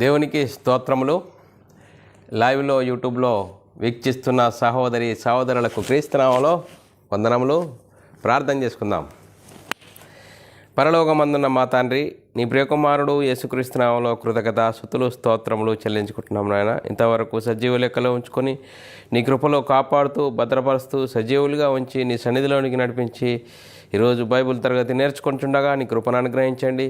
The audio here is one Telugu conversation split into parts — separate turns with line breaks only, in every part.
దేవునికి స్తోత్రములు. లైవ్లో యూట్యూబ్లో వీక్షిస్తున్న సహోదరులకు క్రీస్తునామములో వందనములు. ప్రార్థన చేసుకుందాం. పరలోకమందున్న మా తండ్రి, నీ ప్రియకుమారుడు యేసుక్రీస్తునామములో కృతజ్ఞత స్తుతులు స్తోత్రములు చెల్లించుకుంటున్నాం నాయన. ఇంతవరకు సజీవ లెక్కలో ఉంచుకొని నీ కృపలో కాపాడుతూ భద్రపరుస్తూ సజీవులుగా ఉంచి నీ సన్నిధిలోనికి నడిపించి ఈరోజు బైబిల్ తరగతి నేర్చుకుంటుండగా నీ కృపను అనుగ్రహించండి.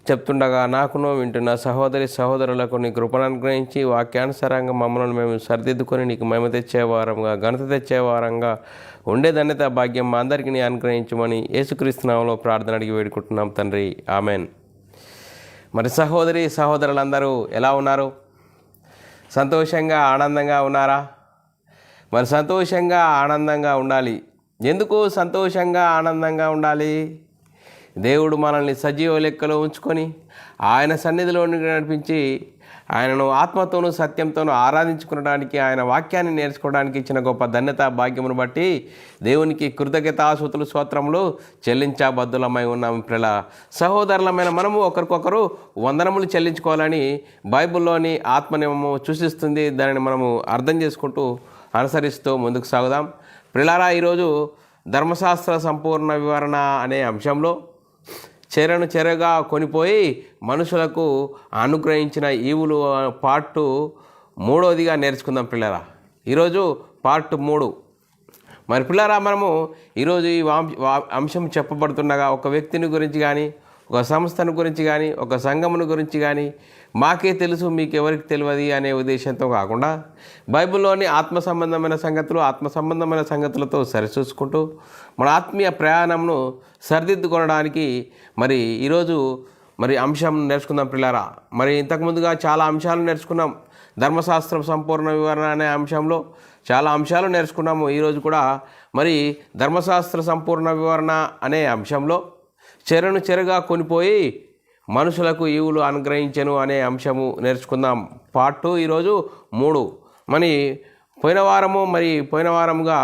చెప్తుండగా నాకును వింటున్న సహోదరులకు నీ కృపను అనుగ్రహించి వాక్యానుసారంగా మమ్మల్ని మేము సరిదిద్దుకొని నీకు మహిమ తెచ్చేవారంగా, ఘనత తెచ్చేవారంగా ఉండే ధన్యత భాగ్యం మా అందరికీ నీ అనుగ్రహించమని యేసుక్రీస్తు నామములో ప్రార్థన అడిగి వేడుకుంటున్నాం తండ్రి, ఆమెన్. మరి సహోదరులందరూ ఎలా ఉన్నారు? సంతోషంగా ఆనందంగా ఉన్నారా? మరి సంతోషంగా ఆనందంగా ఉండాలి. ఎందుకు సంతోషంగా ఆనందంగా ఉండాలి? దేవుడు మనల్ని సజీవ లెక్కలో ఉంచుకొని ఆయన సన్నిధిలో నడిపించి ఆయనను ఆత్మతోనూ సత్యంతోనూ ఆరాధించుకోవడానికి, ఆయన వాక్యాన్ని నేర్చుకోవడానికి ఇచ్చిన గొప్ప ధన్యత భాగ్యమును బట్టి దేవునికి కృతజ్ఞతాస్తుతులు స్తోత్రములు చెల్లించబద్దులమై ఉన్నాము. ప్రియుల సహోదరులమైన మనము ఒకరికొకరు వందనములు చెల్లించుకోవాలని బైబిల్లోని ఆత్మనియమము సూచిస్తుంది. దానిని మనము అర్థం చేసుకుంటూ అనుసరిస్తూ ముందుకు సాగుదాం. ప్రియులారా, ఈరోజు ధర్మశాస్త్ర సంపూర్ణ వివరణ అనే అంశంలో చెరగా కొనిపోయి మనుషులకు అనుగ్రహించిన ఈవులు పార్ట్ 3గా నేర్చుకుందాం పిల్లరా. ఈరోజు పార్ట్ 3. మరి పిల్లరా, మనము ఈరోజు ఈ అంశం చెప్పబడుతుండగా ఒక వ్యక్తిని గురించి కానీ, ఒక సంస్థను గురించి కానీ, ఒక సంఘమును గురించి కానీ మాకే తెలుసు మీకెవరికి తెలియదు అనే ఉద్దేశంతో కాకుండా బైబిల్లోని ఆత్మ సంబంధమైన సంగతులతో సరిచూసుకుంటూ మన ఆత్మీయ ప్రయాణంను సరిదిద్దుకొనడానికి మరి ఈరోజు అంశం నేర్చుకుందాం పిల్లారా. మరి ఇంతకుముందుగా చాలా అంశాలు నేర్చుకున్నాం. ధర్మశాస్త్రం సంపూర్ణ వివరణ అనే అంశంలో చాలా అంశాలు నేర్చుకున్నాము. ఈరోజు కూడా మరి ధర్మశాస్త్ర సంపూర్ణ వివరణ అనే అంశంలో చెరగా కొనిపోయి మనుషులకు ఈవులు అనుగ్రహించెను అనే అంశము నేర్చుకుందాం. పార్ట్ 2 ఈరోజు 3. పోయిన వారముగా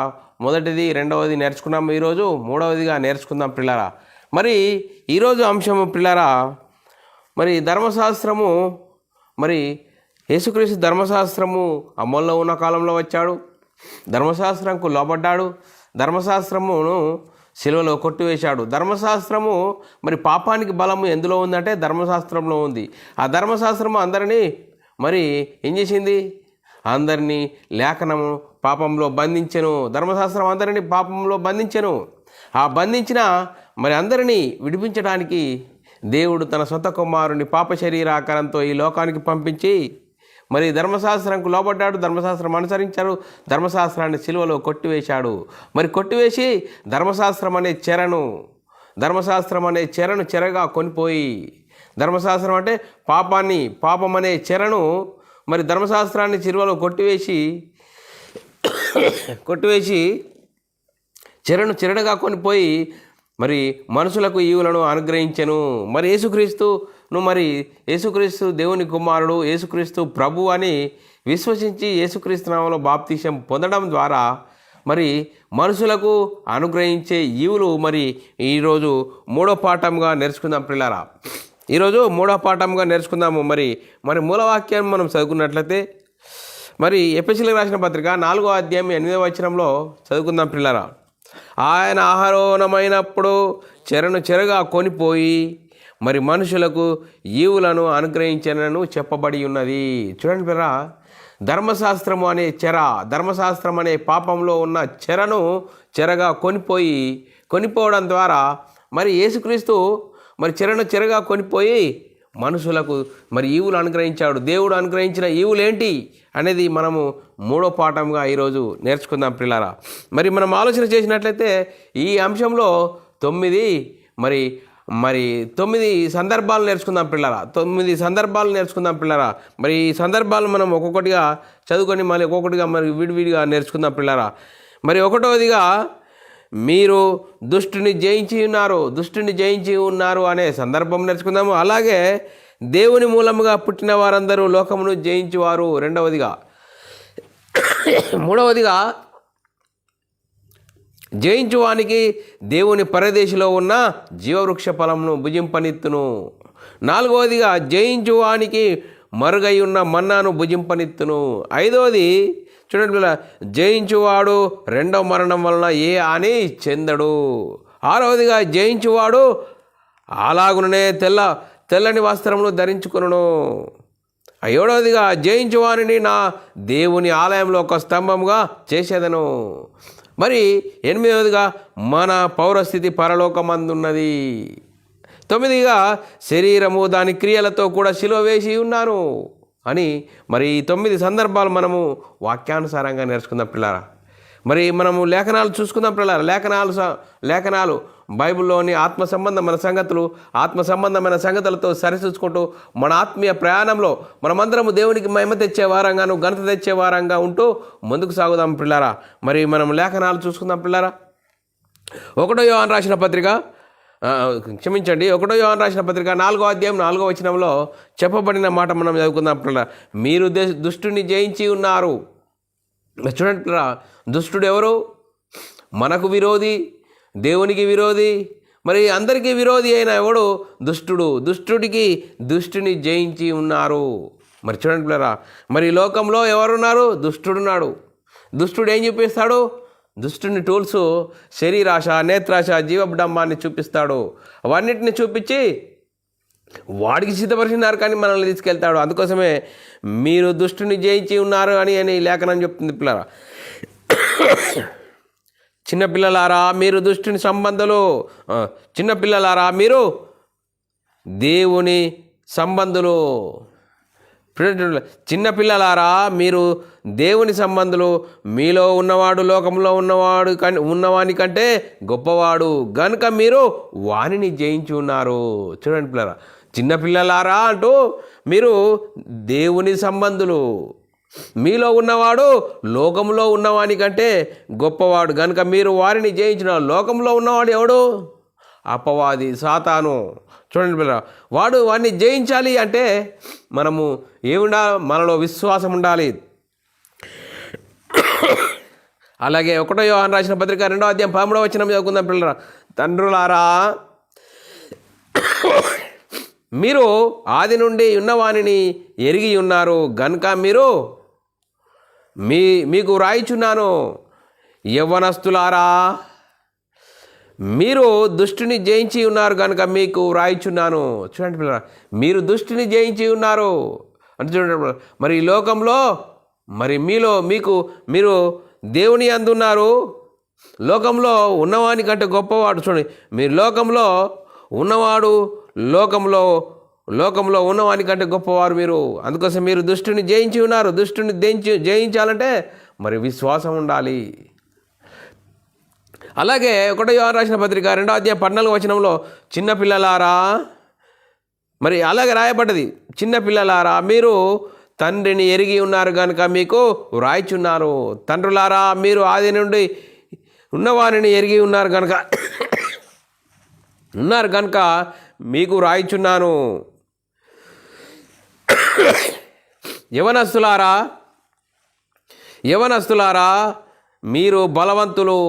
మొదటిది, రెండవది నేర్చుకున్నాము. ఈరోజు 3వదిగా నేర్చుకుందాం పిల్లరా. మరి ఈరోజు అంశము పిల్లరా, మరి ధర్మశాస్త్రము, మరి యేసుక్రీస్తు ధర్మశాస్త్రము అమల్లో ఉన్న కాలంలో వచ్చాడు, ధర్మశాస్త్రంకు లోబడ్డాడు, ధర్మశాస్త్రమును శిలువలో కొట్టివేశాడు. ధర్మశాస్త్రము మరి పాపానికి బలము ఎందులో ఉందంటే ధర్మశాస్త్రంలో ఉంది. ఆ ధర్మశాస్త్రము అందరినీ మరి ఏం చేసింది? అందరినీ లేఖనము పాపంలో బంధించెను. ధర్మశాస్త్రం అందరినీ పాపంలో బంధించెను. ఆ బంధించిన మరి అందరినీ విడిపించడానికి దేవుడు తన సొంత కుమారుని పాప శరీరాకారంతో ఈ లోకానికి పంపించి మరి ధర్మశాస్త్రంకు లోబడ్డాడు, ధర్మశాస్త్రం అనుసరించాడు, ధర్మశాస్త్రాన్ని శిలువలో కొట్టివేశాడు. మరి కొట్టివేసి ధర్మశాస్త్రం అనే చెరను చెరగా కొనిపోయి, ధర్మశాస్త్రం అంటే పాపం అనే చెరను మరి ధర్మశాస్త్రాన్ని శిలువలో కొట్టివేసి చెరగా కొనిపోయి మరి మనుషులకు ఈవులను అనుగ్రహించెను. మరి యేసుక్రీస్తు దేవుని కుమారుడు, యేసుక్రీస్తు ప్రభు అని విశ్వసించి యేసుక్రీస్తు నామములో బాప్తిసం పొందడం ద్వారా మరి మనుషులకు అనుగ్రహించే ఈవులు మరి ఈరోజు 3వ పాఠంగా నేర్చుకుందాం పిల్లారా. ఈరోజు 3వ పాఠంగా నేర్చుకుందాము. మరి మూలవాక్యం మనం చదువుకున్నట్లయితే మరి ఎఫెసీయులకు రాసిన పత్రిక 4వ అధ్యాయం 8వ వచనంలో చదువుకుందాం పిల్లారా. ఆయన ఆహారోనమైనప్పుడు చెరగా కొనిపోయి మరి మనుషులకు ఈవులను అనుగ్రహించనను చెప్పబడి ఉన్నది. చూడండి పిల్లరా, ధర్మశాస్త్రం అనే పాపంలో ఉన్న చెరగా కొనిపోవడం ద్వారా మరి యేసుక్రీస్తు మరి చెరగా కొనిపోయి మనుషులకు మరి ఈవులు అనుగ్రహించాడు. దేవుడు అనుగ్రహించిన ఈవులు ఏంటి అనేది మనము 3వ పాఠంగా ఈరోజు నేర్చుకుందాం పిల్లారా. మరి మనం ఆలోచన చేసినట్లయితే ఈ అంశంలో 9 సందర్భాలు నేర్చుకుందాం పిల్లరా. 9 సందర్భాలు నేర్చుకుందాం పిల్లరా. మరి ఈ సందర్భాలు మనం ఒక్కొక్కటిగా చదువుకొని మళ్ళీ ఒక్కొక్కటిగా మరి విడివిడిగా నేర్చుకుందాం పిల్లరా. మరి 1వదిగా మీరు దుష్టుని జయించి ఉన్నారు అనే సందర్భం నేర్చుకుందాము. అలాగే దేవుని మూలముగా పుట్టిన వారందరూ లోకమును జయించువారు 2వదిగా. 3వదిగా జయించువానికి దేవుని పరదేశిలో ఉన్న జీవవృక్ష ఫలమును భుజింపనిత్తును. 4వదిగా జయించువానికి మరుగై ఉన్న మన్నాను భుజింపనిత్తును. ఐదవది చూడండి పిల్లల, జయించువాడు రెండవ మరణం వలన ఏ హాని చెందడు. ఆరవదిగా జయించువాడు అలాగుననే తెల్లని వస్త్రములు ధరించుకొనును. ఏడవదిగా జయించువానిని నా దేవుని ఆలయంలో ఒక స్తంభముగా చేసేదను. మరి ఎనిమిదవదిగా మన పౌరస్థితి పరలోకమందున్నది. తొమ్మిదిగా శరీరము దాని క్రియలతో కూడా సిలువ వేసి ఉన్నాను అని మరి ఈ 9 సందర్భాలు మనము వాక్యానుసారంగా నేర్చుకుందాం పిల్లారా. మరి మనము లేఖనాలు చూసుకుందాం పిల్లారా. లేఖనాలు బైబిల్లోని ఆత్మ సంబంధమైన సంగతులతో సరిచూసుకుంటూ మన ఆత్మీయ ప్రయాణంలో మనమందరము దేవునికి మహిమ తెచ్చే వారంగాను ఘనత తెచ్చే వారంగా ఉంటూ ముందుకు సాగుదాం పిల్లారా. మరి మనం లేఖనాలు చూసుకుందాం పిల్లారా. 1 యోహాను రాసిన పత్రిక 1 యోహాను రాసిన పత్రిక 4వ అధ్యాయం 4వ వచనంలో చెప్పబడిన మాట మనం చదువుకుందాం పిల్లారా. మీరు దుష్టుని జయించి ఉన్నారు. చూడండి పిల్లారా, దుష్టుడు ఎవరు? మనకు విరోధి, దేవునికి విరోధి, మరి అందరికీ విరోధి అయిన ఎవడు? దుష్టుడు. దుష్టుని జయించి ఉన్నారు. మరి చూడండి పిల్లరా, మరి లోకంలో ఎవరున్నారు? దుష్టుడున్నాడు. దుష్టుడు ఏం చూపిస్తాడు? దుష్టుని టూల్స్ శరీరాశ, నేత్రాశ, జీవడంబాన్ని చూపిస్తాడు. అవన్నిటిని చూపించి వాడికి సిద్ధపరిచినారు కానీ మనల్ని తీసుకెళ్తాడు. అందుకోసమే మీరు దుష్టుని జయించి ఉన్నారు అని లేఖనం చెప్తుంది పిల్లరా. చిన్నపిల్లలారా మీరు దుష్టుని సంబంధులు. చిన్నపిల్లలారా మీరు దేవుని సంబంధులు. చిన్నపిల్లలారా మీరు దేవుని సంబంధులు. మీలో ఉన్నవాడు లోకంలో ఉన్నవాని కంటే గొప్పవాడు గనుక మీరు వానిని జయించి ఉన్నారు. చూడండి పిల్లరా, చిన్నపిల్లలారా అంటూ మీరు దేవుని సంబంధులు. మీలో ఉన్నవాడు లోకంలో ఉన్నవాని కంటే గొప్పవాడు గనుక మీరు వారిని జయించిన. లోకంలో ఉన్నవాడు ఎవడు? అపవాది, సాతాను. చూడండి పిల్లరా, వాడిని జయించాలి అంటే మనము ఏముండాలి? మనలో విశ్వాసం ఉండాలి. అలాగే 1 యోహాను రాసిన పత్రిక 2వ అధ్యాయం 13వ వచనం చదువుకుందాం పిల్లరా. తండ్రులారా మీరు ఆది నుండి ఉన్నవానిని ఎరిగి ఉన్నారు గనుక మీకు రాయిచున్నాను. యవ్వనస్తులారా మీరు దుష్టుని జయించి ఉన్నారు కనుక మీకు రాయిచున్నాను. చూడండి పిల్లరా, మీరు దుష్టుని జయించి ఉన్నారు అంటే చూడండి. మరి ఈ లోకంలో మరి మీరు దేవుని అందున్నారు. లోకంలో ఉన్నవాని కంటే గొప్పవాడు. చూడండి, మీరు లోకంలో ఉన్నవాడు లోకంలో ఉన్నవాని కంటే గొప్పవారు మీరు. అందుకోసం మీరు దుష్టుని జయించి ఉన్నారు. దుష్టుని జయించాలంటే మరి విశ్వాసం ఉండాలి. అలాగే 1 యోహాను రాసిన పత్రిక 2వ అధ్యాయం 14వ వచనంలో చిన్నపిల్లలారా, మరి అలాగే రాయబడ్డది, చిన్నపిల్లలారా మీరు తండ్రిని ఎరిగి ఉన్నారు కనుక మీకు వ్రాయిచున్నారు. తండ్రులారా మీరు ఆది నుండి ఉన్నవారిని ఎరిగి ఉన్నారు కనుక మీకు రాయిచున్నాను. యవనస్తులారా మీరు బలవంతులు.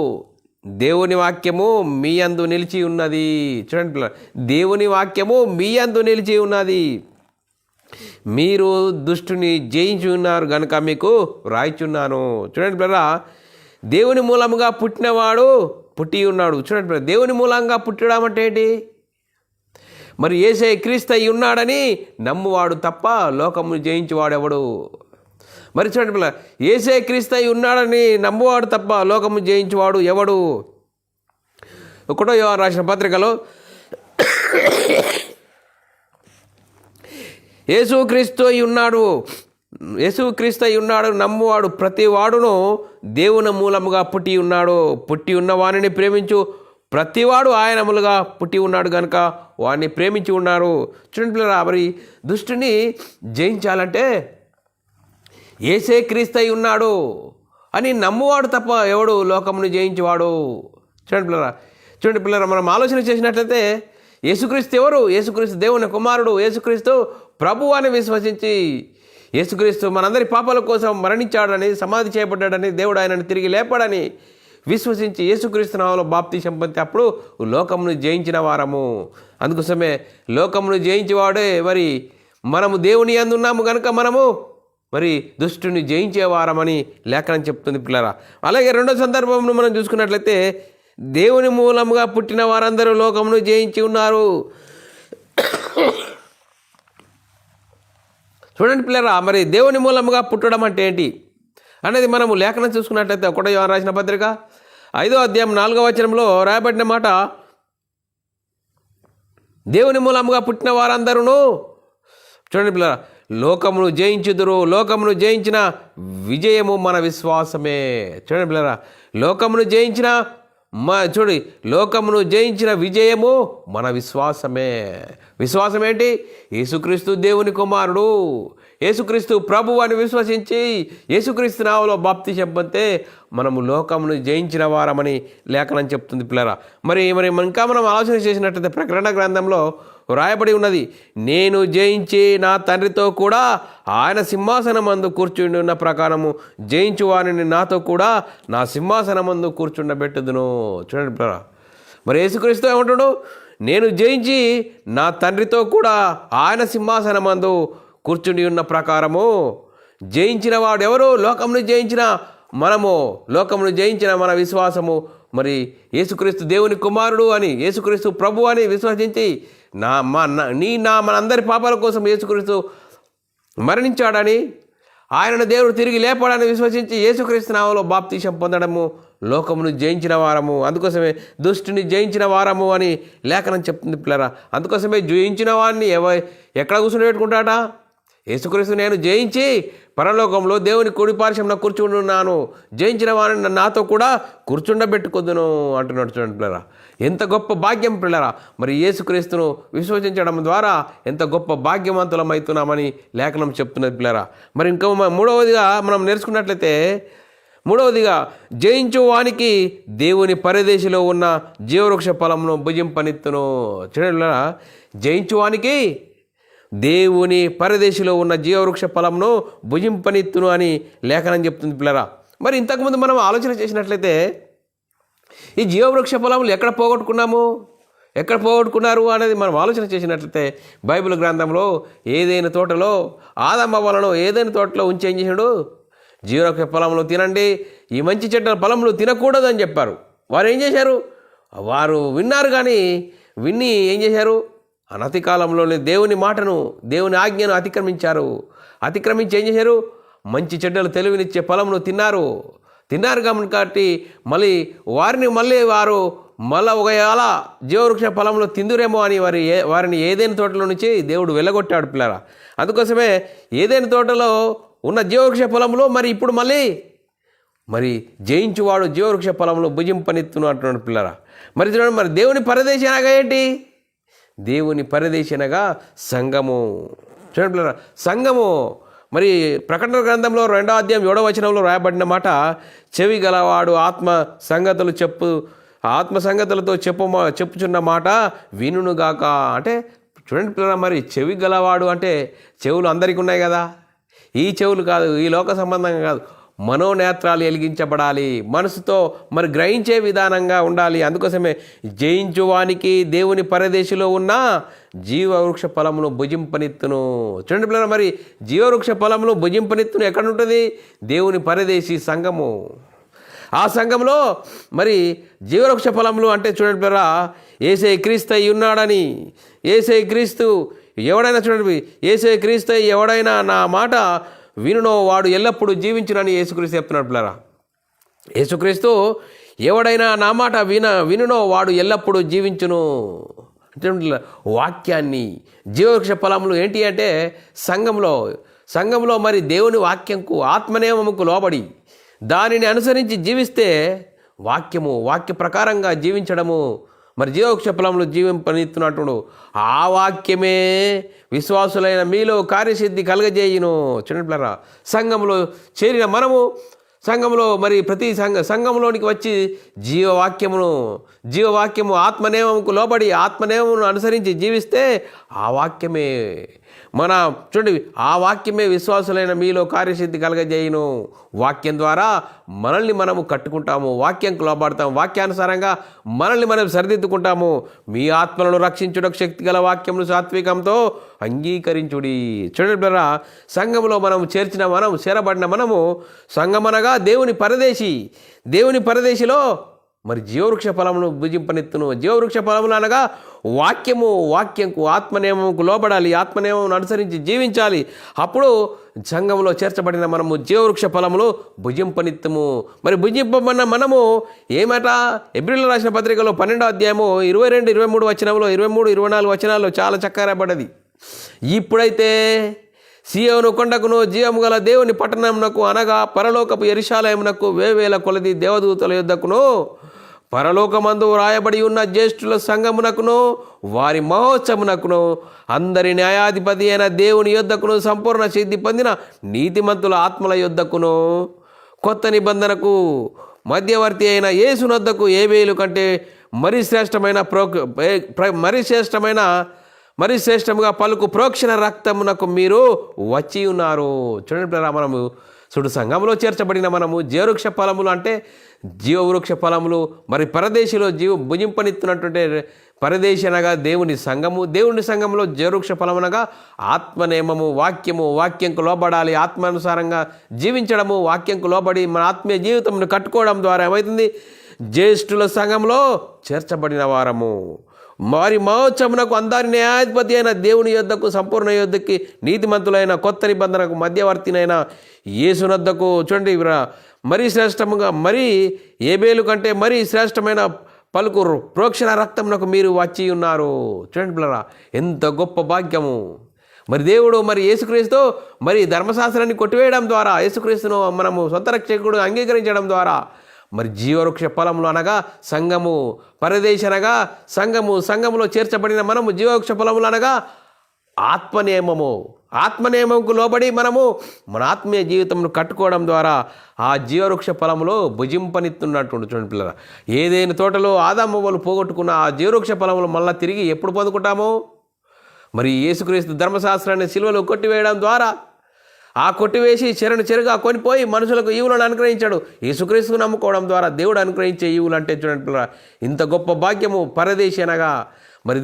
దేవుని వాక్యము మీ యందు నిలిచి ఉన్నది. చూడండి పిల్లలు, దేవుని వాక్యము మీ యందు నిలిచి ఉన్నది. మీరు దుష్టుని జయించి ఉన్నారు గనుక మీకు రాయిచున్నాను. చూడండి పిల్లరా, దేవుని మూలముగా పుట్టినవాడు పుట్టి ఉన్నాడు. చూడండి పిల్లలు, దేవుని మూలంగా పుట్టడం అంటే ఏంటి? మరి యేసయ్య క్రీస్తు అయి ఉన్నాడని నమ్మువాడు తప్ప లోకమును జయించేవాడెవడు? మరి చూడండి పిల్ల, యేసయ్య క్రీస్తు అయి ఉన్నాడని నమ్మువాడు తప్ప లోకము జయించేవాడు ఎవడు? 1 యోహాను రాసిన పత్రికలో యేసుక్రీస్తు అయి ఉన్నాడు నమ్మువాడు ప్రతి వాడును దేవుని మూలముగా పుట్టి ఉన్నాడు. పుట్టి ఉన్న వానిని ప్రేమించు ప్రతివాడు ఆయనములుగా పుట్టి ఉన్నాడు కనుక వాడిని ప్రేమించి ఉన్నారు. చూడండి పిల్లరా, మరి దుష్టుని జయించాలంటే యేసే క్రీస్తు అయి ఉన్నాడు అని నమ్మువాడు తప్ప ఎవడు లోకమును జయించేవాడు? చూడండి పిల్లరా, మనం ఆలోచన చేసినట్లయితే యేసుక్రీస్తు ఎవరు? యేసుక్రీస్తు దేవుని కుమారుడు. యేసుక్రీస్తు ప్రభు అని విశ్వసించి, యేసుక్రీస్తు మనందరి పాపాల కోసం మరణించాడని, సమాధి చేయబడ్డాడని, దేవుడు ఆయనను తిరిగి లేపాడని విశ్వసించి యేసుక్రీస్తు నామములో బాప్తిసం పొంది అప్పుడు లోకమును జయించిన వారము. అందుకోసమే లోకమును జయించేవాడే మరి మనము దేవుని యందు ఉన్నాము కనుక మనము మరి దుష్టుని జయించేవారమని లేఖనం చెప్తుంది పిల్లరా. అలాగే రెండో సందర్భంలో మనం చూసుకున్నట్లయితే దేవుని మూలముగా పుట్టిన వారందరూ లోకమును జయించి ఉన్నారు. చూడండి పిల్లరా, మరి దేవుని మూలముగా పుట్టడం అంటే ఏంటి అనేది మనము లేఖనం చూసుకున్నట్లయితే 1 యోహాను రాసిన పత్రిక 5వ అధ్యాయం 4వ వచనంలో రాయబడిన మాట, దేవుని మూలముగా పుట్టిన వారందరూ చూడండి పిల్లరా, లోకమును జయించుదురు, లోకమును జయించిన విజయము మన విశ్వాసమే. చూడండి పిల్లరా, లోకమును జయించిన లోకమును జయించిన విజయము మన విశ్వాసమే. విశ్వాసం ఏంటి? యేసుక్రీస్తు దేవుని కుమారుడు, యేసుక్రీస్తు ప్రభు అని విశ్వసించి యేసుక్రీస్తు నామములో బాప్తిసం పొందితే మనము లోకమును జయించిన వారమని లేఖనం చెప్తుంది పిల్లరా. మరి ఇంకా మనం ఆలోచన చేసినట్లయితే ప్రకటన గ్రంథంలో రాయబడి ఉన్నది, నేను జయించి నా తండ్రితో కూడా ఆయన సింహాసనమందు కూర్చుండి ఉన్న ప్రకారము జయించు వారిని నాతో కూడా నా సింహాసనమందు కూర్చుండబెట్టుదును. చూడండి పిల్లరా, మరి యేసుక్రీస్తు ఏమంటాడు? నేను జయించి నా తండ్రితో కూడా ఆయన సింహాసనమందు కూర్చుండి ఉన్న ప్రకారము జయించిన వాడు ఎవరు? లోకమును జయించిన మనము, లోకమును జయించిన మన విశ్వాసము మరి యేసుక్రీస్తు దేవుని కుమారుడు అని, యేసుక్రీస్తు ప్రభు అని విశ్వసించి మనందరి పాపాల కోసం యేసుక్రీస్తు మరణించాడని, ఆయనను దేవుడు తిరిగి లేపాడని విశ్వసించి యేసుక్రీస్తు నామములో బాప్తిసం పొందడము లోకమును జయించిన వారము. అందుకోసమే దుష్టుని జయించిన వారము అని లేఖనం చెప్తుంది పిల్లరా. అందుకోసమే జయించిన వారిని ఎక్కడ కూర్చుని పెట్టుకుంటాడా? యేసుక్రీస్తు నేను జయించి పరలోకంలో దేవుని కుడి పార్శ్వమున కూర్చుంటున్నాను, జయించిన వారిని నాతో కూడా కూర్చుండబెట్టుకొద్దును అంటున్నాడు. చూడండి పిల్లరా, ఎంత గొప్ప భాగ్యం పిల్లరా. మరి యేసుక్రీస్తును విశ్వసించడం ద్వారా ఎంత గొప్ప భాగ్యవంతులం అవుతున్నామని లేఖనం చెప్తున్నది పిల్లరా. మరి ఇంకా మూడవదిగా మనం నేర్చుకున్నట్లయితే, జయించు వానికి దేవుని పరదేశిలో ఉన్న జీవవృక్ష ఫలమును భుజింపనిత్తును. చూడండి పిల్లరా, జయించు వానికి దేవుని పరదేశిలో ఉన్న జీవవృక్ష ఫలమును భుజింపనిత్తును అని లేఖనం చెప్తుంది పిల్లరా. మరి ఇంతకుముందు మనం ఆలోచన చేసినట్లయితే ఈ జీవవృక్ష ఫలములు ఎక్కడ పోగొట్టుకున్నారు అనేది మనం ఆలోచన చేసినట్లయితే బైబిల్ గ్రంథంలో ఏదైనా తోటలో ఆదాము అవ్వలను ఏదైనా తోటలో ఉంచి ఏం చేశాడు? జీవవృక్ష ఫలములు తినండి, ఈ మంచి చెడ్డ ఫలములు తినకూడదు అని చెప్పారు. వారు ఏం చేశారు? వారు విన్నారు, కానీ విని ఏం చేశారు? అనతి కాలంలోనే దేవుని మాటను, దేవుని ఆజ్ఞను అతిక్రమించి ఏం చేశారు? మంచి చెడ్డలు తెలివినిచ్చే ఫలమును తిన్నారు కాబట్టి వారు ఒకవేళ జీవవృక్ష ఫలములు తిందురేమో అని వారిని ఏదైనా తోటలో నుంచి దేవుడు వెళ్ళగొట్టాడు పిల్లరా. అందుకోసమే ఏదైనా తోటలో ఉన్న జీవవృక్ష ఫలములు ఇప్పుడు జయించువాడు జీవవృక్ష ఫలములు భుజింపనిత్తును అంటున్నాడు పిల్లరా. చూడండి, దేవుని పరదేశి అనగా ఏంటి? దేవుని పరదేశి అనగా సంఘము. చూడండి పిల్లరా, సంఘము ప్రకటన గ్రంథంలో 2వ అధ్యాయం 7వ వచనంలో రాయబడిన మాట, చెవి గలవాడు ఆత్మ సంగతులతో చెప్పుచున్న మాట వినుగాక. అంటే చూడండి పిల్లరా, చెవి గలవాడు అంటే చెవులు అందరికీ ఉన్నాయి కదా. ఈ చెవులు కాదు, ఈ లోక సంబంధంగా కాదు, మనోనేత్రాలు వెలిగించబడాలి, మనసుతో గ్రహించే విధానంగా ఉండాలి. అందుకోసమే జయించువానికి దేవుని పరదేశిలో ఉన్న జీవవృక్ష ఫలమును భుజింపనిత్తును. చూడండి పిల్లలు, జీవవృక్ష ఫలమును భుజింపనిత్తును ఎక్కడ ఉంటుంది? దేవుని పరదేశి సంఘము. ఆ సంఘంలో జీవవృక్ష ఫలములు అంటే చూడండి పిల్లరా, యేసయ్య క్రీస్తు అయి ఉన్నాడని, యేసయ్య క్రీస్తు ఎవడైనా చూడండి, యేసయ్య క్రీస్తు అయి ఎవడైనా నా మాట వినునో వాడు ఎల్లప్పుడూ జీవించునని యేసుక్రీస్తు చెప్తున్నాడు పిల్లరా. యేసుక్రీస్తు ఎవడైనా నా మాట వినునో వాడు ఎల్లప్పుడూ జీవించును అంటే వాక్యాన్ని, జీవవృక్ష ఫలములు ఏంటి అంటే సంఘంలో దేవుని వాక్యంకు, ఆత్మనియమముకు లోబడి దానిని అనుసరించి జీవిస్తే వాక్య ప్రకారంగా జీవించడము జీవవృక్ష ఫలములు జీవింపనిత్తున్నట్టు ఆ వాక్యమే విశ్వాసులైన మీలో కార్యసిద్ధి కలగజేయును. చూడండి పిల్లరా, సంఘంలో చేరిన మనము సంఘంలో ప్రతి సంఘంలోనికి వచ్చి జీవవాక్యము ఆత్మనియమముకు లోబడి ఆత్మనియమమును అనుసరించి జీవిస్తే ఆ వాక్యమే చూడండి, ఆ వాక్యమే విశ్వాసులైన మీలో కార్యసిద్ధి కలగజేయును. వాక్యం ద్వారా మనల్ని మనము కట్టుకుంటాము, వాక్యంకు లోబడతాము, వాక్యానుసారంగా మనల్ని మనం సరిదిద్దుకుంటాము. మీ ఆత్మలను రక్షించుటకు శక్తి గల వాక్యమును సాత్వికంతో అంగీకరించుడి. చూడండి పిల్లరా, సంఘములో మనం చేరబడిన మనము సంఘమనగా దేవుని పరదేశిలో మరి జీవవృక్ష ఫలమును భుజింపనెత్తును. జీవవృక్ష ఫలములు అనగా వాక్యంకు ఆత్మనియమంకు లోబడాలి, ఆత్మనియమం అనుసరించి జీవించాలి. అప్పుడు సంఘంలో చేర్చబడిన మనము జీవవృక్ష ఫలములు భుజింపనిత్తుము. మరి భుజింపబడిన మనము ఏమట? ఎబ్రిల్ రాసిన పత్రికలో 12వ అధ్యాయము 22, 23 వచనంలో 23, 24 వచనాల్లో చాలా చక్కగా రాయబడ్డది. ఇప్పుడైతే సియోను కొండకును జీవము గల దేవుని పట్టణమునకు అనగా పరలోకపు యెరూషలేమునకు వేవేల కొలది దేవదూతల యొద్దకును పరలోకమందు రాయబడి ఉన్న జ్యేష్ఠుల సంఘమునకును వారి మహోత్సవమునకును అందరి న్యాయాధిపతి అయిన దేవుని యొద్దకును సంపూర్ణ సిద్ధి పొందిన నీతిమంతుల ఆత్మల యొద్దకును కొత్త నిబంధనకు మధ్యవర్తి అయిన యేసునొద్దకు ఏబేలు కంటే మరి శ్రేష్టముగా పలుకు ప్రోక్షణ రక్తమునకు మీరు వచ్చి ఉన్నారు. చూడండి, మనము సంఘంలో చేర్చబడిన మనము జీవవృక్ష ఫలములు అంటే జీవవృక్ష ఫలములు. మరి పరదేశిలో భుజింపనిత్తున్నటువంటి పరదేశి అనగా దేవుని సంఘంలో జీవవృక్ష ఫలమనగా ఆత్మనేమము, వాక్యంకు లోబడాలి, ఆత్మానుసారంగా జీవించడము, వాక్యంకు లోబడి మన ఆత్మీయ జీవితంను కట్టుకోవడం ద్వారా ఏమవుతుంది? జ్యేష్ఠుల సంఘంలో చేర్చబడిన వారము. వారి మహోత్సవమునకు అందరి న్యాయాధిపతి అయిన దేవుని యొద్దకు సంపూర్ణ యొద్దకి నీతిమంతులైన కొత్త నిబంధనకు మధ్యవర్తినైన యేసునొద్దకు చూడండి మరీ శ్రేష్టముగా మరి ఏబేలు కంటే మరీ శ్రేష్టమైన పలుకు ప్రోక్షణ రక్తమునకు మీరు వచ్చి ఉన్నారు. చూడండి పిల్లరా, ఎంత గొప్ప భాగ్యము. మరి దేవుడు యేసుక్రీస్తు ధర్మశాస్త్రాన్ని కొట్టివేయడం ద్వారా యేసుక్రీస్తును మనము సొంత రక్షకుడు అంగీకరించడం ద్వారా జీవవృక్ష ఫలములు అనగా సంఘము, పరదేశి అనగా సంఘములో చేర్చబడిన మనము జీవవృక్ష ఫలములు అనగా ఆత్మనియమంకు లోబడి మనము మన ఆత్మీయ జీవితంను కట్టుకోవడం ద్వారా ఆ జీవవృక్ష ఫలములో భుజింపనిత్తున్నట్టు. చూడండి పిల్లరా, ఏదైనా తోటలో ఆదామవ్వలు పోగొట్టుకున్న ఆ జీవవృక్ష ఫలములు మళ్ళీ తిరిగి ఎప్పుడు పొందుకుంటాము? యేసుక్రీస్తు ధర్మశాస్త్రాన్ని సిలువలో కొట్టివేయడం ద్వారా ఆ కొట్టివేసి చెరుగా కొనిపోయి మనుషులకు ఈవులను అనుగ్రహించాడు. యేసుక్రీస్తును నమ్ముకోవడం ద్వారా దేవుడు అనుగ్రహించే ఈవులు అంటే చూడండి ఇంత గొప్ప భాగ్యము. పరదేశి అనగా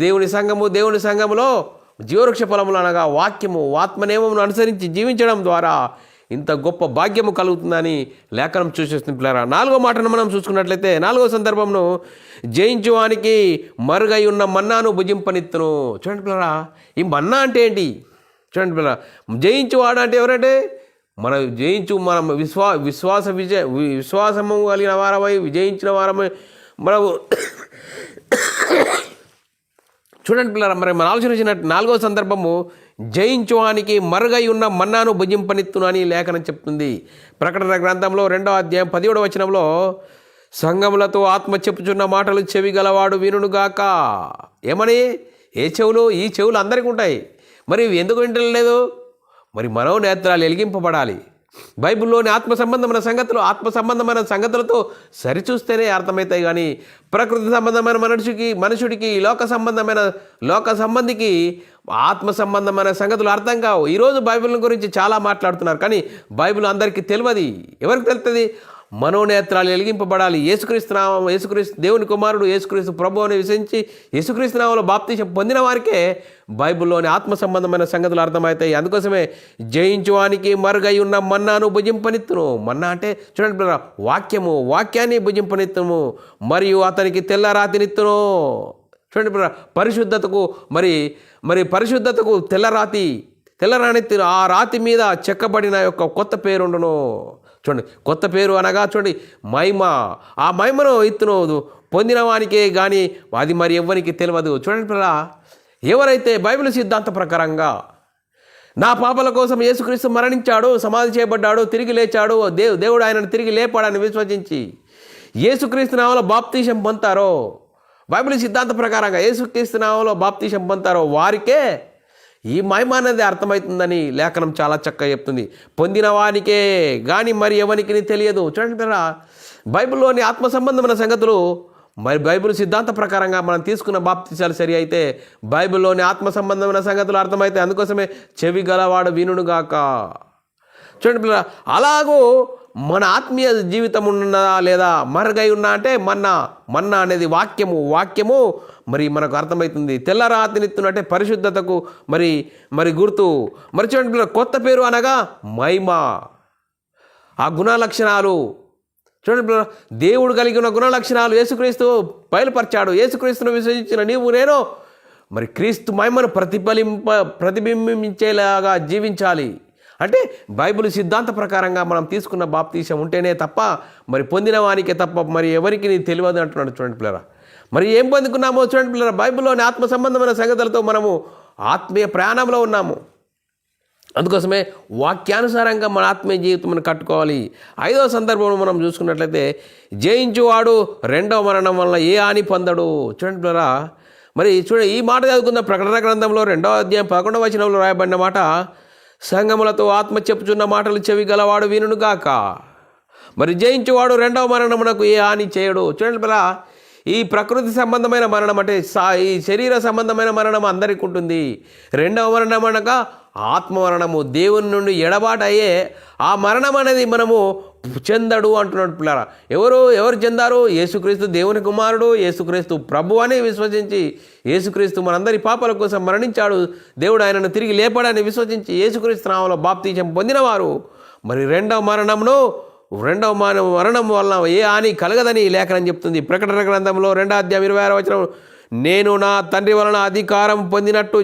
దేవుని సంఘములో జీవవృక్ష ఫలములు అనగా ఆత్మనియమమును అనుసరించి జీవించడం ద్వారా ఇంత గొప్ప భాగ్యము కలుగుతుందని లేఖనం సూచిస్తుంది పిల్లరా. 4వ మాటను మనం చూసుకున్నట్లయితే 4వ సందర్భంను జయించువానికి మరుగై ఉన్న మన్నాను భుజింపనిత్తును. చూడండి పిల్లరా, ఈ మన్నా అంటే ఏంటి? చూడండి పిల్లరా, జయించువాడు అంటే ఎవరంటే మనం విశ్వాసము కలిగిన వారమై విజయించిన వారమై మనము చూడండి పిల్లరా, మనం ఆలోచించినట్టు 4వ సందర్భము జయించువానికి మరుగై ఉన్న మన్నాను భుజింపనిత్తును అని లేఖనం చెప్తుంది. ప్రకటన గ్రంథంలో 2వ అధ్యాయం 17వ వచనంలో సంఘములతో ఆత్మ చెప్పుచున్న మాటలు చెవి గలవాడు వినుగాక. ఏమని? ఈ చెవులు అందరికీ ఉంటాయి. ఎందుకు వింటలేదు? మనోనేత్రాలు వెలిగింపబడాలి. బైబిల్లోని ఆత్మ సంబంధమైన సంగతులతో సరిచూస్తేనే అర్థమవుతాయి. కానీ ప్రకృతి సంబంధమైన మనుషుడికి లోక సంబంధికి ఆత్మ సంబంధమైన సంగతులు అర్థం కావు. ఈరోజు బైబిల్ గురించి చాలా మాట్లాడుతున్నారు, కానీ బైబిల్ అందరికీ తెలియదు. ఎవరికి తెలుస్తుంది? మనోనేత్రాలు వెలిగింపబడాలి. యేసుక్రీస్తు దేవుని కుమారుడు, యేసుక్రీస్తు ప్రభువు అని విశ్వసించి యేసుక్రీస్తు నామములో బాప్తిసం పొందిన వారికే బైబిల్లోని ఆత్మ సంబంధమైన సంగతులు అర్థమవుతాయి. అందుకోసమే జయించువానికి మరుగై ఉన్న మన్నాను భుజింపనిత్తును. మన్నా అంటే చూడండి వాక్యాన్ని భుజింపనిత్తును మరియు అతనికి తెల్లరాతినిత్తును. చూడండి పరిశుద్ధతకు పరిశుద్ధతకు తెల్లరానిత్తును. ఆ రాతి మీద చెక్కబడిన యొక్క కొత్త పేరుండును. చూడండి, కొత్త పేరు అనగా చూడండి మహిమ. ఆ మహిమను ఇత్తును పొందిన వానికే కానీ అది ఎవ్వరికి తెలియదు. చూడండి ఎవరైతే బైబిల్ సిద్ధాంత ప్రకారంగా నా పాపల కోసం యేసుక్రీస్తు మరణించాడు, సమాధి చేయబడ్డాడు, తిరిగి లేచాడు, దేవుడు ఆయనను తిరిగి లేపాడని విశ్వసించి యేసుక్రీస్తు నామములో బాప్తిసం పొందుతారో, బైబిల్ సిద్ధాంత ప్రకారంగా యేసుక్రీస్తు నామములో బాప్తిసం పొందుతారో వారికే ఈ మహిమ అనేది అర్థమవుతుందని లేఖనం చాలా చక్కగా చెప్తుంది. పొందిన వానికే కానీ ఎవరికి తెలియదు. చూడండి బైబిల్లోని ఆత్మ సంబంధమైన సంగతులు బైబిల్ సిద్ధాంత ప్రకారంగా మనం తీసుకున్న బాప్తిసాలు సరి అయితే బైబిల్లోని ఆత్మ సంబంధమైన సంగతులు అర్థమైతే అందుకోసమే చెవి గలవాడు వినుగాక. చూడండి అలాగూ మన ఆత్మీయ జీవితం ఉన్నదా లేదా మరుగై ఉన్నా అంటే మన్నా అనేది వాక్యము మరి మనకు అర్థమవుతుంది. తెల్ల రాతినిత్తును అంటే పరిశుద్ధతకు మరి గుర్తు. మరి చూడండి కొత్త పేరు అనగా మహిమ. ఆ గుణలక్షణాలు చూడండి, దేవుడు కలిగి ఉన్న గుణలక్షణాలు యేసుక్రీస్తు బయలుపరిచాడు. యేసుక్రీస్తును విశ్వసించిన నీవు నేను మరి క్రీస్తు మహిమను ప్రతిబింబించేలాగా జీవించాలి. అంటే బైబిల్ సిద్ధాంత ప్రకారంగా మనం తీసుకున్న బాప్తీసం ఉంటేనే తప్ప మరి పొందిన వానికే తప్ప మరి ఎవరికి నీ తెలియదు అంటున్నాడు. చూడండి పిల్లరా, మరి ఏం పొందుకున్నామో చూడండి పిల్లరా, బైబిల్లోని ఆత్మ సంబంధమైన సంగతులతో మనము ఆత్మీయ ప్రయాణంలో ఉన్నాము. అందుకోసమే వాక్యానుసారంగా మన ఆత్మీయ జీవితం కట్టుకోవాలి. 5వ సందర్భంలో మనం చూసుకున్నట్లయితే జయించువాడు రెండవ మరణం వల్ల ఏ హాని పొందడు. చూడండి పిల్లరా, మరి ఈ మాట చదువుకున్న ప్రకటన గ్రంథంలో 2వ అధ్యాయం 11వ వచనంలో రాయబడిన మాట, సంగములతో ఆత్మ చెప్పుచున్న మాటలు చెవి గలవాడు వినుగాక. మరి జయించువాడు రెండవ మరణమునకు ఏ హాని చేయడు. చూడండి పిల్లరా, ఈ ప్రకృతి సంబంధమైన మరణం అంటే ఈ శరీర సంబంధమైన మరణం అందరికీ ఉంటుంది. రెండవ మరణం అనగా ఆత్మ మరణము, దేవుని నుండి ఎడబాటు అయ్యే ఆ మరణం అనేది మనము చెందడు అంటున్నాడు పిల్లరా. ఎవరు చెందారు? యేసుక్రీస్తు దేవుని కుమారుడు, యేసుక్రీస్తు ప్రభు అని విశ్వసించి, యేసుక్రీస్తు మనందరి పాపాల కోసం మరణించాడు, దేవుడు ఆయనను తిరిగి లేపడాన్ని విశ్వసించి యేసుక్రీస్తు నామములో బాప్తీసం పొందినవారు మరి రెండవ మరణం వలన ఏ హాని కలగదని లేఖనం చెప్తుంది. ప్రకటన గ్రంథంలో 2వ అధ్యాయం 26వ వచనం, నేను నా తండ్రి వలన అధికారం పొందినట్టు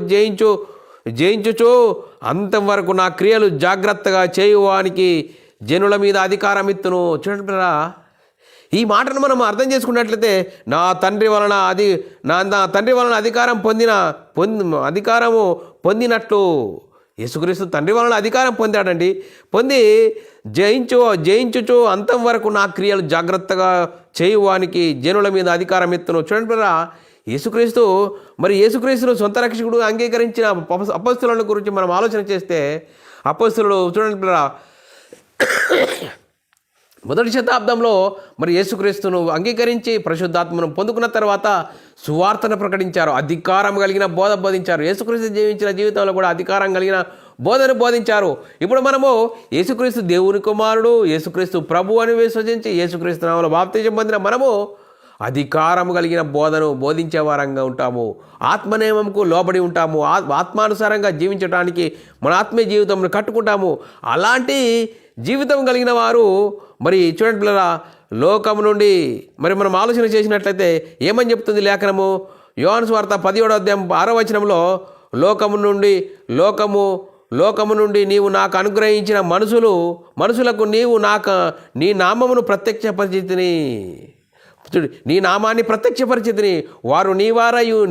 జయించుచు అంతవరకు నా క్రియలు జాగ్రత్తగా చేయువానికి జనుల మీద అధికారం ఇత్తును. చూడండి, ఈ మాటను మనం అర్థం చేసుకున్నట్లయితే నా తండ్రి వలన అధికారము పొందినట్లు యేసుక్రీస్తు తండ్రి వలన అధికారం పొందాడండి. పొంది జయించుచు అంతం వరకు నా క్రియలు జాగ్రత్తగా చేయువానికి జనుల మీద అధికారం ఎత్తును. చూడండి యేసుక్రీస్తును సొంత రక్షకుడు అంగీకరించిన అపొస్తలుల గురించి మనం ఆలోచన చేస్తే, అపొస్తలులు చూడండి మొదటి శతాబ్దంలో మరి యేసుక్రీస్తును అంగీకరించి పరిశుద్ధాత్మను పొందుకున్న తర్వాత సువార్తను ప్రకటించారు, అధికారం కలిగిన బోధించారు. యేసుక్రీస్తు జీవించిన జీవితంలో కూడా అధికారం కలిగిన బోధను బోధించారు. ఇప్పుడు మనము యేసుక్రీస్తు దేవుని కుమారుడు, యేసుక్రీస్తు ప్రభు అని విశ్వసించి యేసుక్రీస్తు నామములో బాప్తిసం పొందిన మనము అధికారం కలిగిన బోధను బోధించే వారంగా ఉంటాము. ఆత్మనియమంకు లోబడి ఉంటాము. ఆత్మానుసారంగా జీవించడానికి మన ఆత్మీయ జీవితంను కట్టుకుంటాము. అలాంటి జీవితం కలిగిన వారు మరి చూడండి పిల్లరా, లోకము నుండి మరి మనం ఆలోచన చేసినట్లయితే ఏమని చెప్తుంది లేఖనము? యోహాను సువార్త 17వ అధ్యాయం 6వ వచనంలో, లోకము నుండి నీవు నాకు అనుగ్రహించిన మనుషులకు నీవు నీ నామమును ప్రత్యక్షపరిచితిని. నీ నామాన్ని ప్రత్యక్షపరిచితిని. వారు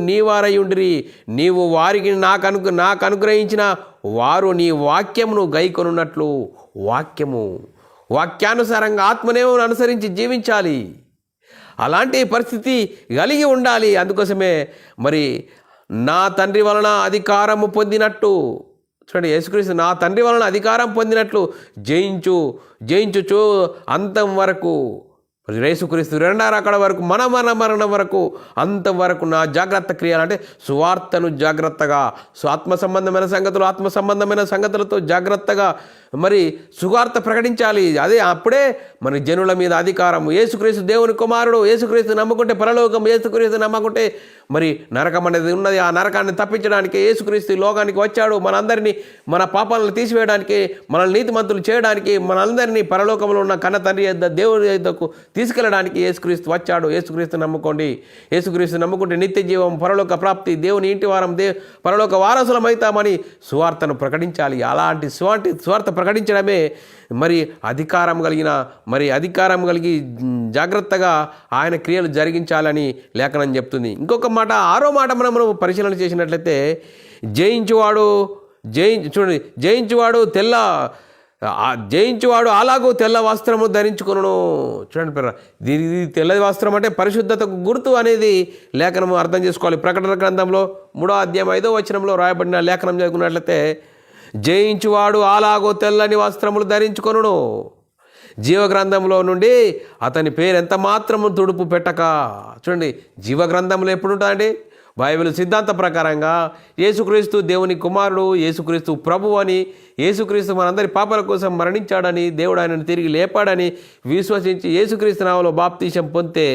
నీవారయుండిరి. నీవు వారికి నాకు అనుగ్రహించిన వారు నీ వాక్యమును గైకొనున్నట్లు. వాక్యానుసారంగా ఆత్మనేమను అనుసరించి జీవించాలి. అలాంటి పరిస్థితి కలిగి ఉండాలి. అందుకోసమే మరి నా తండ్రి వలన అధికారము పొందినట్టు, చూడండి యేసుక్రీస్తు నా తండ్రి వలన అధికారం పొందినట్లు జయించుచు అంతం వరకు, యేసుక్రీస్తు రెండవ రాకడ వరకు, మన మరణం వరకు, అంతవరకు నా జాగ్రత్త క్రియలు అంటే సువార్తను జాగ్రత్తగా, ఆత్మ సంబంధమైన సంగతులతో జాగ్రత్తగా మరి సువార్త ప్రకటించాలి. అప్పుడే మన జనుల మీద అధికారం. యేసుక్రీస్తు దేవుని కుమారుడు, యేసుక్రీస్తు నమ్ముకుంటే పరలోకం, యేసుక్రీస్తు నమ్మకుంటే మరి నరకం అనేది ఉన్నది. ఆ నరకాన్ని తప్పించడానికి యేసుక్రీస్తు లోకానికి వచ్చాడు. మనందరినీ మన పాపాలను తీసివేయడానికి, మనల్ని నీతిమంతులు చేయడానికి, మనందరినీ పరలోకంలో ఉన్న కన్న తండ్రి దేవుని యొద్దకు తీసుకెళ్ళడానికి యేసుక్రీస్తు వచ్చాడు. యేసుక్రీస్తు నమ్ముకుంటే నిత్య జీవం, పరలోక ప్రాప్తి, దేవుని ఇంటి వారం, పరలోక వారసులం అవుతామని సువార్తను ప్రకటించాలి. అలాంటి సువార్త ప్రకటించడమే మరి అధికారం కలిగి జాగ్రత్తగా ఆయన క్రియలు జరిగించాలని లేఖనం చెప్తుంది. ఇంకొక మాట, 6వ మాట మనం పరిశీలన చేసినట్లయితే జయించువాడు అలాగూ తెల్ల వస్త్రము ధరించుకొనును. చూడండి ఇది తెల్ల వస్త్రం అంటే పరిశుద్ధతకు గుర్తు అనేది లేఖనము అర్థం చేసుకోవాలి. ప్రకటన గ్రంథంలో 3వ అధ్యాయం 5వ వచనంలో రాయబడిన లేఖనం చదువుకున్నట్లయితే, జయించువాడు అలాగో తెల్లని వస్త్రములు ధరించుకొనును, జీవగ్రంథంలో నుండి అతని పేరు ఎంత మాత్రము తుడుపు పెట్టక. చూడండి, జీవగ్రంథంలో ఎప్పుడు ఉంటుందండి? బైబిల్ సిద్ధాంత ప్రకారంగా యేసుక్రీస్తు దేవుని కుమారుడు, యేసుక్రీస్తు ప్రభువు అని, యేసుక్రీస్తు మనందరి పాపాల కోసం మరణించాడని, దేవుడు ఆయనను తిరిగి లేపాడని విశ్వసించి యేసుక్రీస్తు నామములో బాప్తీసం పొందితే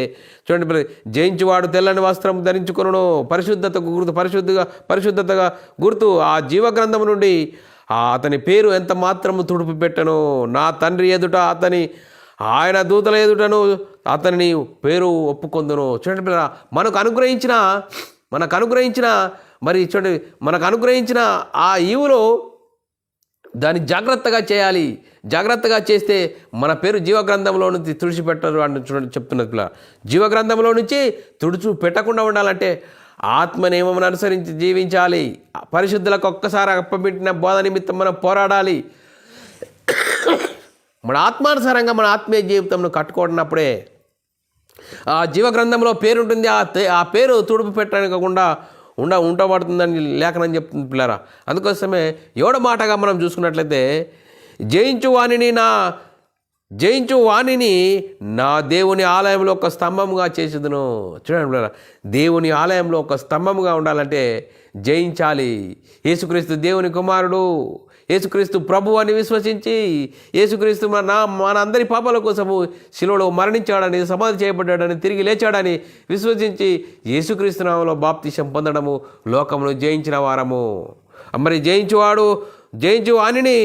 చూడండి, జయించువాడు తెల్లని వస్త్రం ధరించుకొనును, పరిశుద్ధతగా గుర్తు ఆ జీవగ్రంథం నుండి అతని పేరు ఎంత మాత్రము తుడుపు పెట్టను, నా తండ్రి ఎదుట ఆయన దూతల ఎదుటను అతని పేరు ఒప్పుకొందును. చూడండి పిల్లరా, మనకు అనుగ్రహించిన ఆ ఈవులో దాన్ని జాగ్రత్తగా చేయాలి. జాగ్రత్తగా చేస్తే మన పేరు జీవగ్రంథంలో నుంచి తుడిచిపెట్టరు అని చూడండి చెప్తున్నది పిల్ల. జీవగ్రంథంలో నుంచి పెట్టకుండా ఉండాలంటే ఆత్మనియమమును అనుసరించి జీవించాలి. పరిశుద్ధులకు ఒక్కసారి అప్పబెట్టిన బోధ నిమిత్తం మనం పోరాడాలి. మన ఆత్మానుసారంగా మన ఆత్మీయ జీవితంను కట్టుకోవడనప్పుడే ఆ జీవగ్రంథంలో పేరు ఉంటుంది. ఆ పేరు తుడుపు పెట్టకుండా ఉండబడుతుందని లేఖనం చెప్తుంది పిల్లరా. అందుకోసమే ఎవడ మాటగా మనం చూసుకున్నట్లయితే జయించు వాణిని నా దేవుని ఆలయంలో ఒక స్తంభముగా చేసేదును. చూడండి పిల్లరా, దేవుని ఆలయంలో ఒక స్తంభముగా ఉండాలంటే జయించాలి. యేసుక్రీస్తు దేవుని కుమారుడు, యేసుక్రీస్తు ప్రభు అని విశ్వసించి యేసుక్రీస్తు మన అందరి పాపాల కోసము శిలువలో మరణించాడని, సమాధి చేయబడ్డాడని, తిరిగి లేచాడని విశ్వసించి యేసుక్రీస్తు నామములో బాప్తిసం పొందడము లోకమును జయించిన వారము. మరి జయించు వాణిని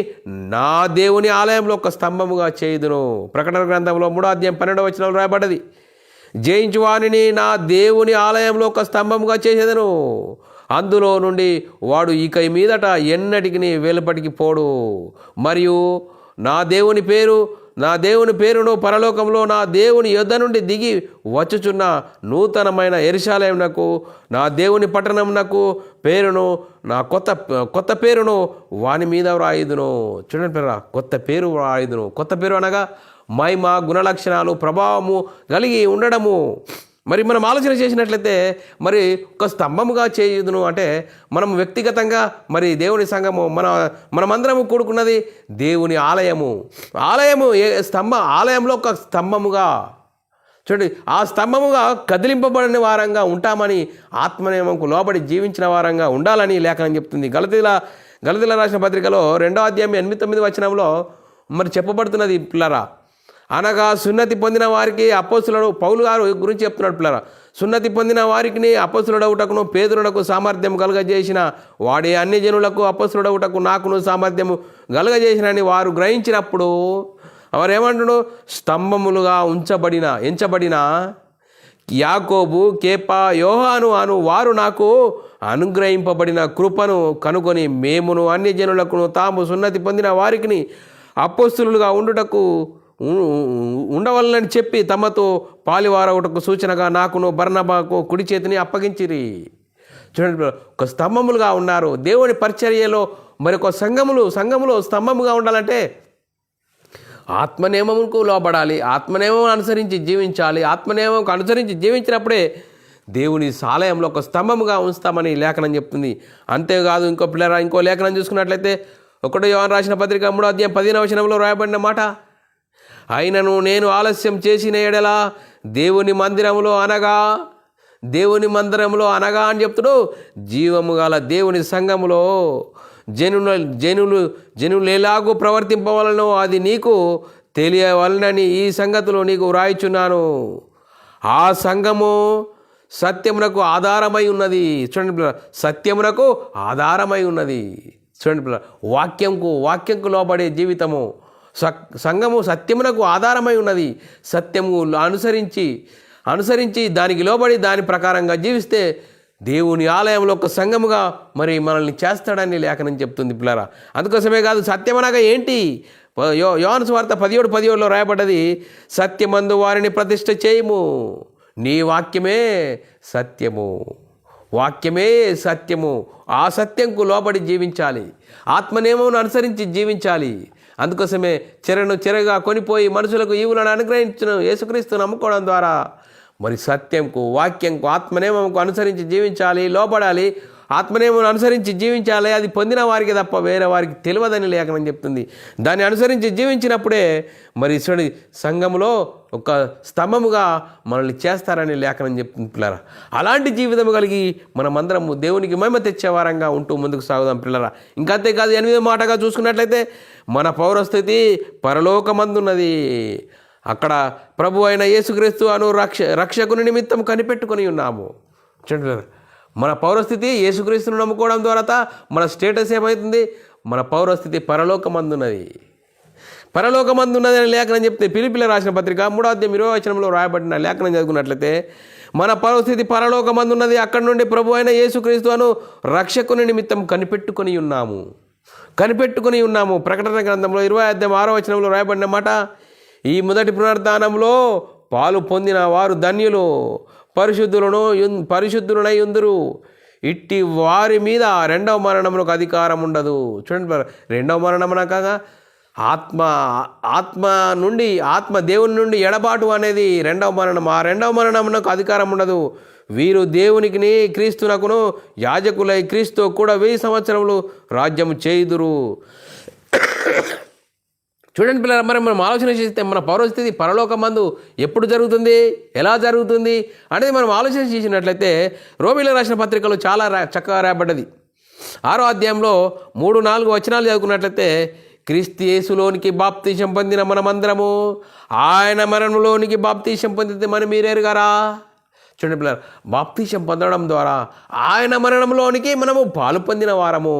నా దేవుని ఆలయంలో ఒక స్తంభముగా చేయుదును. ప్రకటన గ్రంథంలో 3:12 రాయబడ్డది. జయించు వాణిని నా దేవుని ఆలయంలో ఒక స్తంభముగా చేసేదను, అందులో నుండి వాడు ఇక మీదట ఎన్నటికి వెలుపటికి పోడు. మరియు నా దేవుని పేరును పరలోకంలో నా దేవుని యొద్ద నుండి దిగి వచ్చుచున్న నూతనమైన యెరూషలేమునకు, నా దేవుని పట్టణమునకు పేరును, నా కొత్త పేరును వాని మీద వ్రాయుదును. చూడండి పిల్లరా, కొత్త పేరు వ్రాయుదును. కొత్త పేరు అనగా మహిమ, గుణలక్షణాలు, ప్రభావము కలిగి ఉండడము. మరి మనం ఆలోచన చేసినట్లయితే మరి ఒక స్తంభముగా చేయుదును అంటే మనం వ్యక్తిగతంగా, మరి దేవుని సంఘము, మనమందరము కూడుకున్నది దేవుని ఆలయము. ఆలయంలో ఒక స్తంభముగా చూడండి, ఆ స్తంభముగా కదిలింపబడిన వారంగా ఉంటామని, ఆత్మనియమంకు లోబడి జీవించిన వారంగా ఉండాలని లేఖనం చెప్తుంది. గలతీల రాసిన పత్రికలో 2:8-9 మరి చెప్పబడుతున్నది పిల్లరా. అనగా సున్నతి పొందిన వారికి అపోస్తులుడు, పౌలు గారు గురించి చెప్తున్నాడు పిల్లరా. సున్నతి పొందిన వారికి అపోస్తులుడవుటకును పేతురునకు సామర్థ్యం కలుగజేసిన వాడి అన్ని జనులకు అపోస్తులుడవుటకు నాకును సామర్థ్యము కలుగజేసినని వారు గ్రహించినప్పుడు వారు ఏమంటున్నాడు, స్తంభములుగా ఎంచబడిన యాకోబు, కేపా, యోహాను అను వారు నాకు అనుగ్రహింపబడిన కృపను కనుగొని మేమును అన్ని జనులకును తాము సున్నతి పొందిన వారికి అపోస్తులుగా ఉండవలనని చెప్పి తమతో పాలివారవుటకు సూచనగా నాకును బర్నబాకు కుడి చేతిని అప్పగించిరి. చూడండి, ఒక స్తంభములుగా ఉన్నారు దేవుని పరిచర్యలో. మరి ఒక సంఘములో స్తంభముగా ఉండాలంటే ఆత్మనియమముకు లోబడాలి, ఆత్మనియమం అనుసరించి జీవించాలి. ఆత్మనియమంకు అనుసరించి జీవించినప్పుడే దేవుని ఆలయంలో ఒక స్తంభముగా ఉంచుతామని లేఖనం చెప్తుంది. అంతేకాదు ఇంకో లేఖనం చూసుకున్నట్లయితే 1 యోహాను రాసిన పత్రిక 3:15 రాయబడిన మాట, అయినను నేను ఆలస్యం చేసిన ఎడల దేవుని మందిరములో అనగా అని చెప్తాడు, జీవము గల దేవుని సంఘములో జనులు ఎలాగూ ప్రవర్తింపవలనో అది నీకు తెలియవలనని ఈ సంగతిలో నీకు వ్రాయిచున్నాను. ఆ సంఘము సత్యమునకు ఆధారమై ఉన్నది. చూడండి, సత్యమునకు ఆధారమై ఉన్నది. చూడండి, వాక్యంకు లోబడే జీవితము. సంఘము సత్యమునకు ఆధారమై ఉన్నది. సత్యము అనుసరించి దానికి లోబడి దాని ప్రకారంగా జీవిస్తే దేవుని ఆలయంలో ఒక సంఘముగా మరి మనల్ని చేస్తాడని లేఖనం చెప్తుంది పిల్లరా. అందుకోసమే కాదు, సత్యమనగా ఏంటి? యోహాను సువార్త 17:17 రాయబడ్డది, సత్యమందు వారిని ప్రతిష్ఠ చేయము, నీ వాక్యమే సత్యము. ఆ సత్యంకు లోబడి జీవించాలి, ఆత్మనియమమును అనుసరించి జీవించాలి. అందుకోసమే చెరగా కొనిపోయి మనుషులకు ఈవులను అనుగ్రహించిన యేసుక్రీస్తును నమ్ముకోవడం ద్వారా మరి సత్యంకు, వాక్యంకు, ఆత్మనియమంకు అనుసరించి జీవించాలి, లోబడాలి. ఆత్మనియమం అనుసరించి జీవించాలి. అది పొందిన వారికి తప్ప వేరే వారికి తెలియదని లేఖనం చెప్తుంది. దాన్ని అనుసరించి జీవించినప్పుడే మరి సంఘములో ఒక స్తంభముగా మనల్ని చేస్తారని లేఖనం చెప్తుంది పిల్లరా. అలాంటి జీవితం కలిగి మనమందరము దేవునికి మహిమ తెచ్చేవారంగా ఉంటూ ముందుకు సాగుదాం పిల్లరా. ఇంకంతేకాదు 8వ మాటగా చూసుకున్నట్లయితే మన పౌరస్థితి పరలోకమందున్నది. అక్కడ ప్రభు అయిన యేసుక్రీస్తు అను రక్షకుని నిమిత్తం కనిపెట్టుకొని ఉన్నాము. చూడండి, మన పౌరస్థితి యేసుక్రీస్తును నమ్ముకోవడం ద్వారా మన స్టేటస్ ఏమవుతుంది? మన పౌరస్థితి పరలోకమందున్నది. పరలోకమందున్నది అని లేఖనం చెప్తే ఫిలిప్పీయులకు రాసిన పత్రిక 3వ అధ్యాయం 20వ వచనంలో రాయబడిన లేఖనం చదువుకున్నట్లయితే మన పరస్థితి పరలోకమందున్నది. అక్కడి నుండి ప్రభు అయిన యేసుక్రీస్తు అను రక్షకుని నిమిత్తం కనిపెట్టుకొని ఉన్నాము. ప్రకటన గ్రంథంలో 20వ అధ్యాయం 6వ వచనంలో రాయబడిన మాట, ఈ మొదటి పునరుద్ధానంలో పాలు పొందిన వారు ధన్యులు, పరిశుద్ధులనై ఉందురు. ఇట్టి వారి మీద రెండవ మరణమునకు అధికారం ఉండదు. చూడండి, రెండవ మరణమునక ఆత్మ దేవుని నుండి ఎడబాటు అనేది రెండవ మరణం. ఆ రెండవ మరణమునకు అధికారం ఉండదు. వీరు దేవునికి క్రీస్తునకును యాజకులై క్రీస్తు కూడా 1000 సంవత్సరములు రాజ్యము చేయుదురు. చూడండి పిల్లలు, మరి మనం ఆలోచన చేస్తే మన పౌరస్థితి పరలోకమందు ఎప్పుడు జరుగుతుంది, ఎలా జరుగుతుంది అనేది మనం ఆలోచన చేసినట్లయితే రోమీయులకు రాసిన పత్రికలో చాలా చక్కగా రాయబడ్డది. 6వ అధ్యాయంలో 3-4 వచనాలు చదువుకున్నట్లయితే, క్రీస్తు యేసులోనికి బాప్తీసం పొందిన మనమందరము ఆయన మరణంలోనికి బాప్తీసం పొందితే మనం మీరెరుగారా. చూడండి పిల్లలు, బాప్తీసం పొందడం ద్వారా ఆయన మరణంలోనికి మనము పాలు పొందిన వారము.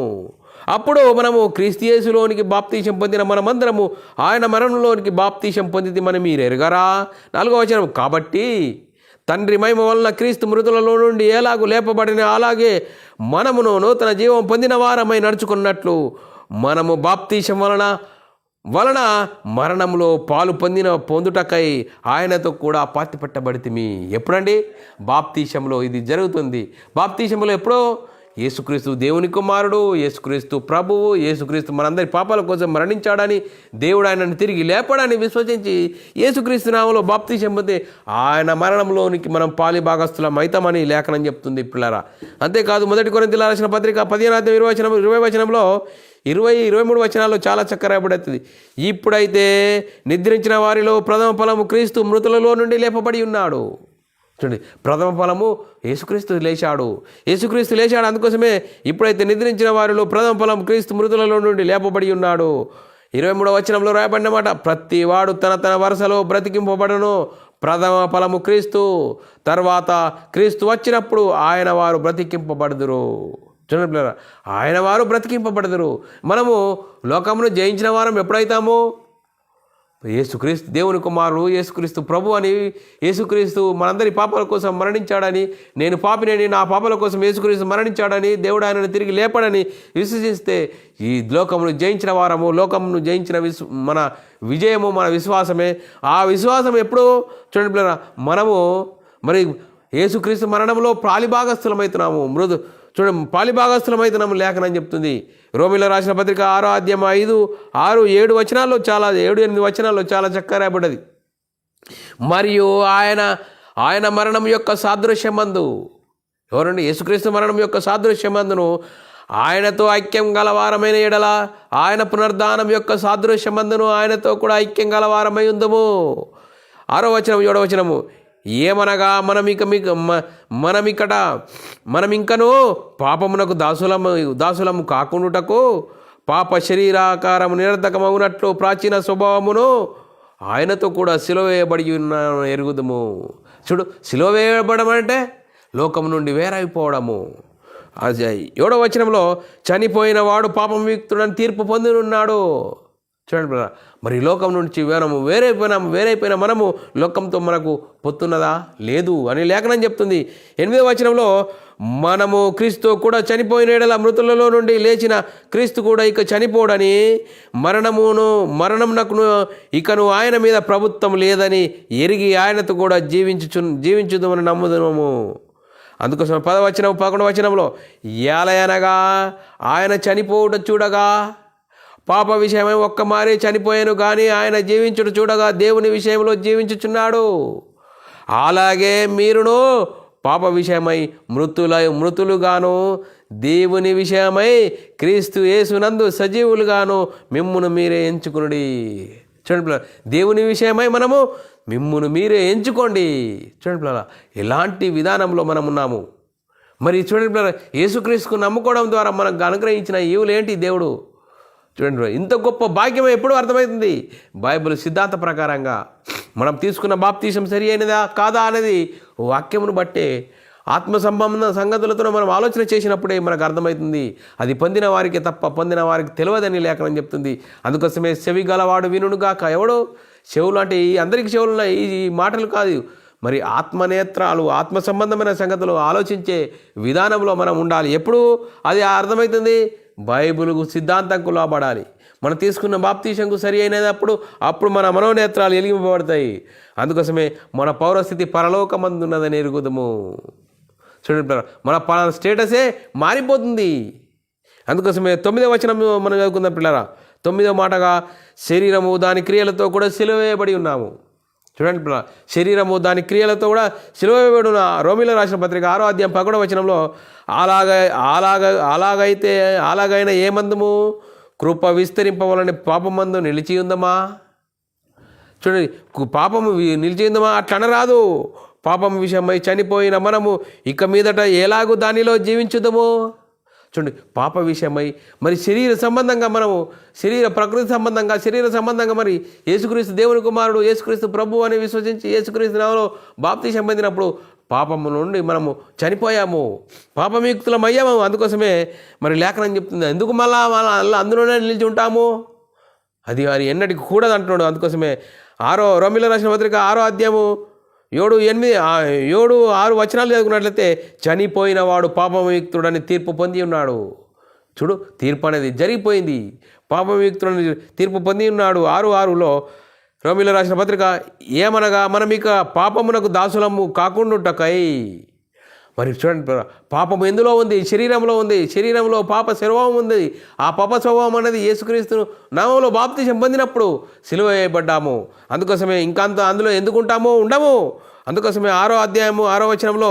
అప్పుడు మనము క్రీస్తు యేసులోనికి బాప్తీసం పొందిన మనమందరము ఆయన మరణంలోనికి బాప్తీసం పొందితే మనం మీరెరుగారా. 4వ వచనం, కాబట్టి తండ్రి మహిమ వలన క్రీస్తు మృతులలో నుండి ఎలాగూ లేపబడిన అలాగే మనమును నూతన జీవం పొందిన వారమై నడుచుకున్నట్లు మనము బాప్తీసం వలన మరణంలో పాలు పొందుటకై ఆయనతో కూడా పాతి పెట్టబడితిమి. ఎప్పుడండి? బాప్తీసంలో ఇది జరుగుతుంది. బాప్తీసంలో ఎప్పుడో యేసుక్రీస్తు దేవుని కుమారుడు, యేసుక్రీస్తు ప్రభువు, యేసుక్రీస్తు మనందరి పాపాల కోసం మరణించాడని, దేవుడు ఆయనను తిరిగి లేపడాన్ని విశ్వసించి యేసుక్రీస్తు నామములో బాప్తీసం పొంది ఆయన మరణంలోనికి మనం పాలిభాగస్థులం అవుతామని లేఖనం చెప్తుంది పిల్లరా. అంతేకాదు 1 కొరింథీయులకు రాసిన పత్రిక 15వ అధ్యాయం 20 వచనంలో 23 వచనాల్లో చాలా చక్కగా రాయబడుతుంది. ఇప్పుడైతే నిద్రించిన వారిలో ప్రథమ ఫలము క్రీస్తు మృతులలో నుండి లేపబడి ఉన్నాడు. చూడండి, ప్రథమ ఫలము యేసుక్రీస్తు లేచాడు. అందుకోసమే ఇప్పుడైతే నిద్రించిన వారిలో ప్రథమ ఫలం క్రీస్తు మృతులలో నుండి లేపబడి ఉన్నాడు. 23వ వచనంలో రాయబడిన మాట, ప్రతి వాడు తన వరుసలో బ్రతికింపబడను. ప్రథమ ఫలము క్రీస్తు, తర్వాత క్రీస్తు వచ్చినప్పుడు ఆయన వారు బ్రతికింపబడుదురు. చూడండి పిల్లరా, ఆయన వారు బ్రతికింపబడదురు. మనము లోకమును జయించిన వారం ఎప్పుడైతామో, యేసుక్రీస్తు దేవుని కుమారుడు, యేసుక్రీస్తు ప్రభు అని, యేసుక్రీస్తు మనందరి పాపాల కోసం మరణించాడని, నేను పాపినేని నా పాపాల కోసం యేసుక్రీస్తు మరణించాడని, దేవుడు ఆయనను తిరిగి లేపడని విశ్వసిస్తే ఈ లోకమును జయించిన వారము, లోకమును జయించిన మన విజయము మన విశ్వాసమే. ఆ విశ్వాసం ఎప్పుడు చూడండి పిల్లరా, మనము మరి యేసుక్రీస్తు మరణంలో పాలిభాగస్థులమవుతున్నాము. పాలిభాగస్థులమైతున్నాము లేఖనం చెప్తుంది. రోమీయులకు రాసిన పత్రిక 6వ అధ్యాయం 5, 6, 7 వచనాల్లో 7-8 వచనాల్లో చాలా చక్కగా రాయబడ్డది. మరియు ఆయన మరణం యొక్క సాదృశ్యమందు, ఎవరండి? యేసుక్రీస్తు మరణం యొక్క సాదృశ్యమందును ఆయనతో ఐక్యం గలవారమైన ఎడల ఆయన పునరుద్ధానం యొక్క సాదృశ్యమందును ఆయనతో కూడా ఐక్యం గలవారమై ఉందము. 6వ వచనం 7వ వచనము, ఏమనగా మనమింకను పాపమునకు దాసులము కాకుండుటకు పాప శరీరాకారము నిరర్ధకమవునట్లు ప్రాచీన స్వభావమును ఆయనతో కూడా సిలువ వేయబడి ఉన్న ఎరుగుదము. చూడు, సిలువ వేయబడడం అంటే లోకం నుండి వేరైపోవడము. 7వ వచనంలో, చనిపోయిన వాడు పాపం విముక్తుడని తీర్పు పొందినున్నాడు. చూడండి బ్రదర్, మరి లోకం నుంచి వేరైపోయిన మనము లోకంతో మనకు పొత్తున్నదా? లేదు అని లేఖనం చెప్తుంది. 8వ వచనంలో, మనము క్రీస్తు కూడా చనిపోయిన ఎడల మృతులలో నుండి లేచిన క్రీస్తు కూడా ఇక చనిపోడని, మరణమునకును ఇకను ఆయన మీద ప్రభుత్వం లేదని ఎరిగి ఆయనతో కూడా జీవించుదామని నమ్ముదాము. అందుకోసం 10వ వచనం 11వ వచనంలో, ఏలయనగా ఆయన చనిపోవుట చూడగా పాప విషయమై ఒక్క మారే చనిపోయాను, కానీ ఆయన జీవించుట చూడగా దేవుని విషయంలో జీవించుచున్నాడు. అలాగే మీరును పాప విషయమై మృతులుగాను దేవుని విషయమై క్రీస్తు యేసునందు సజీవులుగాను మిమ్మును మీరే ఎంచుకునుడి. చూడండి, దేవుని విషయమై మనము మిమ్మును మీరే ఎంచుకోండి. చూడండి పిల్లరా, ఎలాంటి విధానంలో మనం ఉన్నాము. మరి చూడండి పిల్లరా, యేసుక్రీస్తుకు నమ్ముకోవడం ద్వారా మనకు అనుగ్రహించిన ఈవులేంటి దేవుడు. చూడండి, ఇంత గొప్ప భాగ్యం ఎప్పుడు అర్థమవుతుంది? బైబిల్ సిద్ధాంత ప్రకారంగా మనం తీసుకున్న బాప్తీసం సరి అయినదా కాదా అనేది వాక్యమును బట్టే ఆత్మ సంబంధ సంగతులతో మనం ఆలోచన చేసినప్పుడే మనకు అర్థమవుతుంది. అది పొందిన వారికి తప్ప పొందిన వారికి తెలియదని లేఖనం చెప్తుంది. అందుకోసమే చెవి గలవాడు వినుగాక. ఎవడు చెవులు అంటే ఈ అందరికీ చెవులు ఉన్నాయి, ఈ మాటలు కాదు. మరి ఆత్మనేత్రాలు, ఆత్మ సంబంధమైన సంగతులు ఆలోచించే విధానంలో మనం ఉండాలి. ఎప్పుడు అది అర్థమవుతుంది? బైబిల్కు సిద్ధాంతంకు లోబడాలి. మనం తీసుకున్న బాప్తీసంకు సరి అయినప్పుడు అప్పుడు మన మనోనేత్రాలు వెలిగింపబడతాయి. అందుకోసమే మన పౌరస్థితి పరలోకమందున్నదని ఎరుగుదము. చూడండి, మన స్టేటసే మారిపోతుంది. అందుకోసమే 9వ వచనం మనం చదువుకుందాం పిల్లరా. 9వ మాటగా శరీరము దాని క్రియలతో కూడా సిలువేయబడి ఉన్నాము. చూడండి పిల్లరా, శరీరము దాని క్రియలతో కూడా సిలువేయబడి ఉన్న రోమీయులకు రాసిన పత్రిక 6వ అధ్యాయం 11వ వచనంలో అలాగైనా ఏమందుము కృప విస్తరింపవలని పాపమందు నిలిచి ఉందమా. చూడండి, పాపము నిలిచి ఉందమా అట్లా అనరాదు. పాపం విషయమై చనిపోయిన మనము ఇక మీదట ఎలాగూ దానిలో జీవించుదము. చూడండి, పాప విషయమై మరి శరీర సంబంధంగా మనము ప్రకృతి సంబంధంగా మరి యేసుక్రీస్తు దేవుని కుమారుడు, యేసుక్రీస్తు ప్రభు అని విశ్వసించి యేసుక్రీస్తు నామములో బాప్తీసం పొందినప్పుడు పాపము నుండి మనము చనిపోయాము, పాపముక్తులం అయ్యాము. అందుకోసమే మరి లేఖనం చెప్తుంది, ఎందుకు మళ్ళా అందులోనే నిలిచి ఉంటాము, అది వారి ఎన్నటికి కూడదు అంటున్నాడు. అందుకోసమే రోమీయులకు రాసిన పత్రిక 6వ అధ్యాయము 7-6 వచనాలు చదువుకున్నట్లయితే చనిపోయిన వాడు పాపముక్తుడని తీర్పు పొంది ఉన్నాడు. చూడు, తీర్పు అనేది జరిగిపోయింది. పాపముక్తుడని తీర్పు పొంది ఉన్నాడు. 6:6లో రోమీయులకు రాసిన పత్రిక, ఏమనగా మనం ఇక పాపమునకు దాసులము కాకుండాటకై. మరి చూడండి, పాపము ఎందులో ఉంది? శరీరంలో ఉంది. శరీరంలో పాప స్వభావం ఉంది. ఆ పాప స్వభావం అనేది యేసుక్రీస్తు నామములో బాప్తీసం పొందినప్పుడు సిలువ వేయబడ్డాము. అందుకోసమే అందులో ఎందుకుంటామో ఉండము. అందుకోసమే 6వ అధ్యాయము 6వ వచనంలో,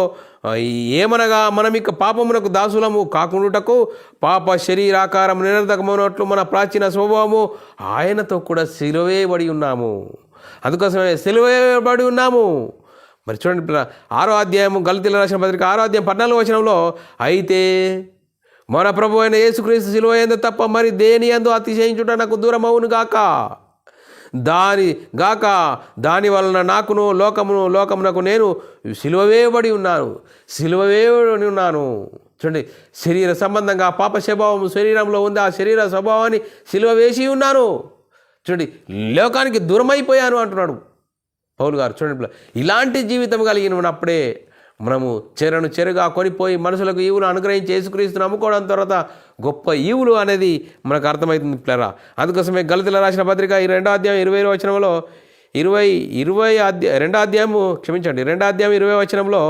ఏమనగా మనం ఇక పాపమునకు దాసులము కాకుండాటకు పాప శరీరాకారం నిరర్ధకమైనట్లు మన ప్రాచీన స్వభావము ఆయనతో కూడా సిలువేయబడి ఉన్నాము. అందుకోసమే సిలువేయబడి ఉన్నాము. మరి చూడండి, 6వ అధ్యాయము గలతీయులకు రాసిన పత్రిక 6వ అధ్యాయం 14వ వచనంలో, అయితే మన ప్రభు అయిన యేసుక్రీస్తు సిలువ యందు తప్ప మరి దేని యందు అతిశయించుట నాకు దూరం అవును గాక. దాని వలన నాకును లోకమునకు నేను సిలువ వేయబడి ఉన్నాను. చూడండి, శరీర సంబంధంగా పాప స్వభావం శరీరంలో ఉంది. ఆ శరీర స్వభావాన్ని సిలువ వేసి ఉన్నాను. చూడండి, లోకానికి దూరమైపోయాను అంటున్నాడు పౌలు గారు. చూడండి, ఇలాంటి జీవితం కలిగినప్పుడే మనము చెరుగా కొనిపోయి మనుషులకు ఈవులు అనుగ్రహించి యేసుక్రీస్తు నమ్ముకోవడం తర్వాత గొప్ప ఈవులు అనేది మనకు అర్థమవుతుంది పిల్లరా. అందుకోసమే గలతీయులకు రాసిన పత్రిక 2వ అధ్యాయం 20వ వచనంలో 2వ అధ్యాయం 20వ వచనంలో,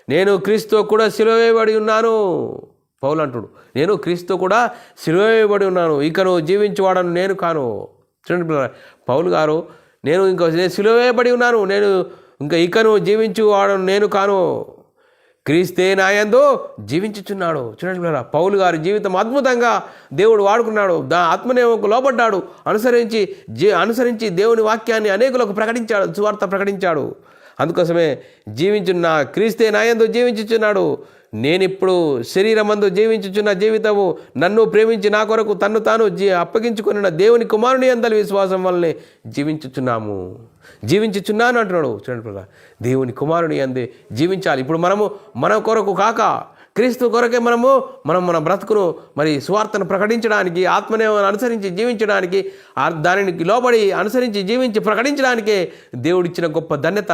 నేను క్రీస్తు కూడా సిలువ వేయబడి ఉన్నాను. పౌలు అంటుడు, నేను క్రీస్తు కూడా సిలువ వేయబడి ఉన్నాను, ఇకను జీవించువాడను నేను కాను. చూడండి పిల్లరా, పౌలు గారు, నేను సిలువ వేయబడి ఉన్నాను, ఇకను జీవించువాడను నేను కాను, క్రీస్తే నాయందు జీవించుచున్నాడు. చూడండి పిల్లరా, పౌలు గారి జీవితం అద్భుతంగా దేవుడు వాడుకున్నాడు. ఆత్మనేమకు లోబడ్డాడు, అనుసరించి దేవుని వాక్యాన్ని అనేకులకు ప్రకటించాడు, సువార్త ప్రకటించాడు. అందుకోసమే జీవించున్న క్రీస్తే నాయందు జీవించుచున్నాడు. నేనిప్పుడు శరీరమందు జీవించుచున్న జీవితము నన్ను ప్రేమించి నా కొరకు తన్ను తాను అప్పగించుకున్న దేవుని కుమారుని అందరి విశ్వాసం వల్లనే జీవించుచున్నాను అంటున్నాడు. చూడండి, దేవుని కుమారుని అందే జీవించాలి. ఇప్పుడు మన కొరకు కాక క్రీస్తు కొరకే మన బ్రతుకును మరి సువార్తను ప్రకటించడానికి, ఆత్మనే అనుసరించి జీవించడానికి, దానిని లోబడి అనుసరించి జీవించి ప్రకటించడానికే దేవుడిచ్చిన గొప్ప ధన్యత.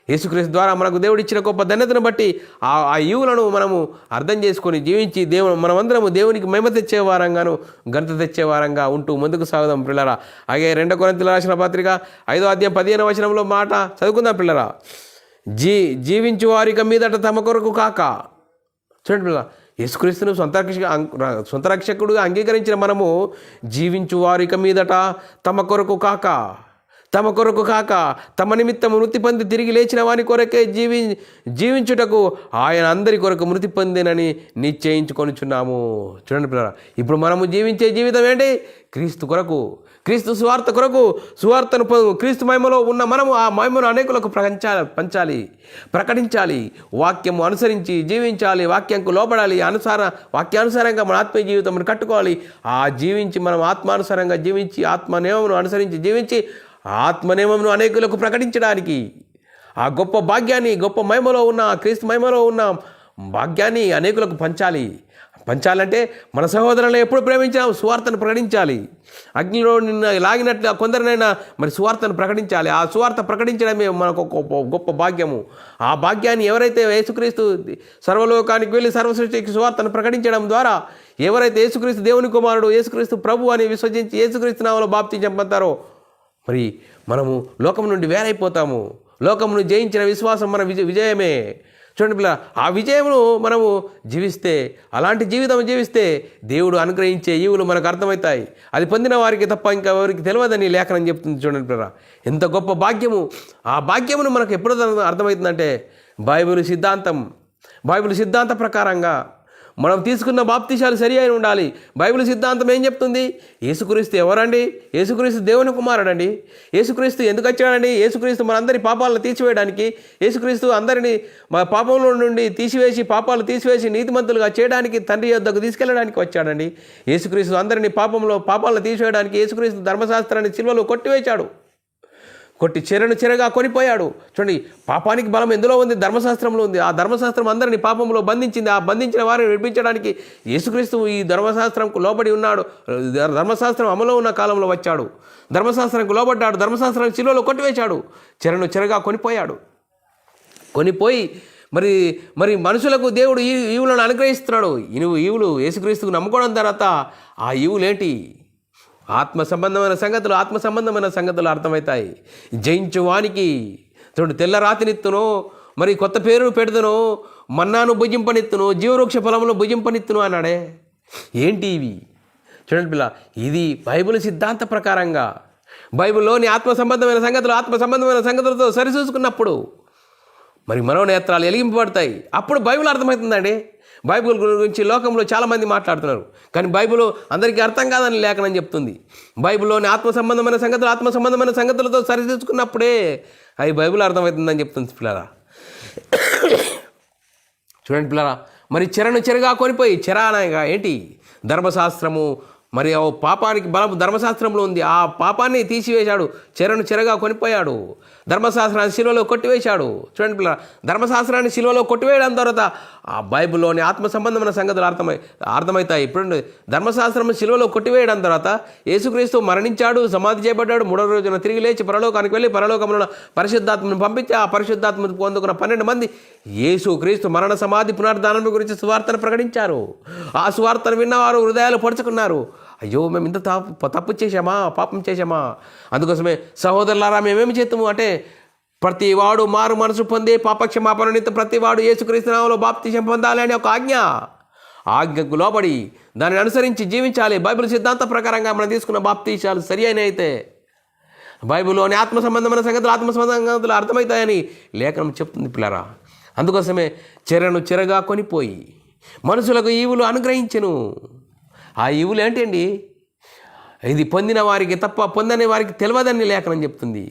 యేసుక్రీస్తు ద్వారా మనకు దేవుడిచ్చిన గొప్ప ధన్యతను బట్టి ఆ ఈవులను మనము అర్థం చేసుకొని జీవించి మనమందరము దేవునికి మహిమ తెచ్చేవారంగాను ఘనత తెచ్చేవారంగా ఉంటూ ముందుకు సాగుదాం పిల్లరా. అలాగే 2 కొరింథీయులకు రాసిన పత్రిక 5వ అధ్యాయం 15వ వచనంలో మాట చదువుకుందాం పిల్లరా. జీవించు వారిక మీదట తమ కొరకు కాక. చూడండి పిల్లరా, యేసుక్రీస్తును సొంత రక్షకుడుగా అంగీకరించిన మనము జీవించు వారిక మీదట తమ కొరకు కాక తమ నిమిత్తము మృతి పొంది తిరిగి లేచిన వాని కొరకే జీవించుటకు ఆయన అందరి కొరకు మృతి పొందినని నిశ్చయించుకొనిచున్నాము. చూడండి పిల్లరా, ఇప్పుడు మనము జీవించే జీవితం ఏంటి? క్రీస్తు కొరకు. క్రీస్తు సువార్త కొరకు సువార్తను క్రీస్తు మహిమలో ఉన్న మనము ఆ మహిమను అనేకులకు పంచాలి, ప్రకటించాలి, వాక్యము అనుసరించి జీవించాలి, వాక్యంకు లోబడాలి, వాక్యానుసారంగా మన ఆత్మీయ జీవితం కట్టుకోవాలి. మనం ఆత్మానుసారంగా జీవించి ఆత్మనియమమును అనుసరించి జీవించి ఆత్మనియమమును అనేకులకు ప్రకటించడానికి ఆ గొప్ప భాగ్యాన్ని, గొప్ప మహిమలో ఉన్న క్రీస్తు మహిమలో ఉన్న భాగ్యాన్ని అనేకులకు పంచాలంటే మన సహోదరులను ఎప్పుడు ప్రేమించాము, సువార్తను ప్రకటించాలి. అగ్నిలో నిన్న లాగినట్లు కొందరినైనా మరి సువార్తను ప్రకటించాలి. ఆ సువార్త ప్రకటించడమే మనకు గొప్ప భాగ్యము. ఆ భాగ్యాన్ని ఎవరైతే యేసుక్రీస్తు సర్వలోకానికి వెళ్ళి సర్వసృష్టికి సువార్తను ప్రకటించడం ద్వారా ఎవరైతే యేసుక్రీస్తు దేవుని కుమారుడు, యేసుక్రీస్తు ప్రభు అని విశ్వసించి యేసుక్రీస్తు నామములో బాప్తిసం పొందుతారో మరి మనము లోకం నుండి వేరైపోతాము. లోకమును జయించిన విశ్వాసం మన విజయమే. చూడండి పిల్ల, ఆ విజయమును మనము జీవిస్తే, అలాంటి జీవితం జీవిస్తే దేవుడు అనుగ్రహించే ఈవులు మనకు అర్థమవుతాయి. అది పొందిన వారికి తప్ప ఇంకా ఎవరికి తెలియదని లేఖనం చెప్తుంది. చూడండి పిల్ల, ఎంత గొప్ప భాగ్యము. ఆ భాగ్యమును మనకు ఎప్పుడు అర్థమవుతుందంటే బైబిల్ సిద్ధాంత ప్రకారంగా మనం తీసుకున్న బాప్తిసాలు సరి అయిన ఉండాలి. బైబిల్ సిద్ధాంతం ఏం చెప్తుంది? యేసుక్రీస్తు ఎవరండి? యేసుక్రీస్తు దేవుని కుమారుడండి. యేసుక్రీస్తు ఎందుకు వచ్చాడండి? యేసుక్రీస్తు మనందరి పాపాలను తీసివేయడానికి, యేసుక్రీస్తు అందరినీ మా పాపంలో నుండి పాపాలు తీసివేసి నీతిమంతులుగా చేయడానికి, తండ్రి యొద్దకు తీసుకెళ్ళడానికి వచ్చాడండి. యేసుక్రీస్తు అందరినీ పాపాలను తీసివేయడానికి యేసుక్రీస్తు ధర్మశాస్త్రాన్ని సిలువలో కొట్టి చెరగా కొనిపోయాడు. చూడండి, పాపానికి బలం ఎందులో ఉంది? ధర్మశాస్త్రంలో ఉంది. ఆ ధర్మశాస్త్రం అందరినీ పాపంలో బంధించింది. ఆ బంధించిన వారిని విడిపించడానికి యేసుక్రీస్తు ఈ ధర్మశాస్త్రంకు లోబడి ఉన్నాడు. ధర్మశాస్త్రం అమలు ఉన్న కాలంలో వచ్చాడు, ధర్మశాస్త్రంకు లోబడ్డాడు, ధర్మశాస్త్రాన్ని సిలువలో కొట్టివేశాడు, చెరగా కొనిపోయి మరి మనుషులకు దేవుడు ఈవులను అనుగ్రహిస్తున్నాడు. ఈవులు యేసుక్రీస్తుకు నమ్ముకోవడం తర్వాత ఆ ఈవులేంటి? ఆత్మ సంబంధమైన సంగతులు అర్థమవుతాయి. జయించువానికి చూడండి, తెల్ల రాతినిత్తును, మరి కొత్త పేరు పెడుతును, మన్నాను భుజింపనిత్తును, జీవవృక్ష ఫలమును భుజింపనిత్తును అన్నాడే. ఏంటి ఇవి? చూడండి పిల్ల, ఇది బైబిల్ సిద్ధాంత ప్రకారంగా బైబిల్లోని ఆత్మ సంబంధమైన సంగతులతో సరిచూసుకున్నప్పుడు మరి మనోనేత్రాలు వెలిగింపబడతాయి. అప్పుడు బైబిల్ అర్థమవుతుందండి. బైబిల్ గురించి లోకంలో చాలామంది మాట్లాడుతున్నారు, కానీ బైబిల్ అందరికీ అర్థం కాదని లేఖనం చెప్తుంది. బైబిల్లోని ఆత్మ సంబంధమైన సంగతులతో సరిచూసుకున్నప్పుడే అవి బైబిల్ అర్థమవుతుందని చెప్తుంది పిల్లరా. చూడండి పిల్లరా, మరి చెరగా కొనిపోయి, అనగా ఏంటి? ధర్మశాస్త్రము. మరి ఆ పాపానికి బలం ధర్మశాస్త్రంలో ఉంది. ఆ పాపాన్ని తీసివేశాడు, చెరగా కొనిపోయాడు, ధర్మశాస్త్రాన్ని శిలువలో కొట్టివేశాడు. చూడండి పిల్లల, ధర్మశాస్త్రాన్ని శిలువలో కొట్టివేయడం తర్వాత ఆ బైబిల్లోని ఆత్మ సంబంధమైన సంగతులు అర్థమవుతాయి. ఇప్పుడు ధర్మశాస్త్రం శిలువలో కొట్టివేయడం తర్వాత యేసుక్రీస్తు మరణించాడు, సమాధి చేయబడ్డాడు, 3వ రోజున తిరిగి లేచి పరలోకానికి వెళ్ళి పరలోకంలో పరిశుద్ధాత్మను పంపించి ఆ పరిశుద్ధాత్మను పొందుకున్న 12 మంది యేసుక్రీస్తు మరణ సమాధి పునరుద్ధానం గురించి సువార్తను ప్రకటించారు. ఆ సువార్తను విన్నవారు హృదయాలు పొడుచుకున్నారు. అయ్యో, మేము ఇంత తప్పు చేశామా, పాపం చేశామా? అందుకోసమే సహోదరులారా, మేమేమి చేస్తాము అంటే, ప్రతి వాడు మారు మనసు పొంది పాపక్షమాపణ నిమిత్తం ప్రతి వాడు యేసుక్రీస్తు నామములో బాప్తిసం పొందాలి అని ఒక ఆజ్ఞకు లోబడి దానిని అనుసరించి జీవించాలి. బైబిల్ సిద్ధాంత ప్రకారంగా మనం తీసుకున్న బాప్తిసాలు సరి అయిన అయితే బైబిల్లోని ఆత్మ సంబంధమైన సంగతులు అర్థమవుతాయని లేఖనం చెప్తుంది పిల్లరా. అందుకోసమే చెరగా కొనిపోయి మనుషులకు ఈవులు అనుగ్రహించెను. ఆ ఈవులు ఏంటండి? ఇది పొందిన వారికి తప్ప పొందని వారికి తెలియదని లేఖనం చెప్తుంది.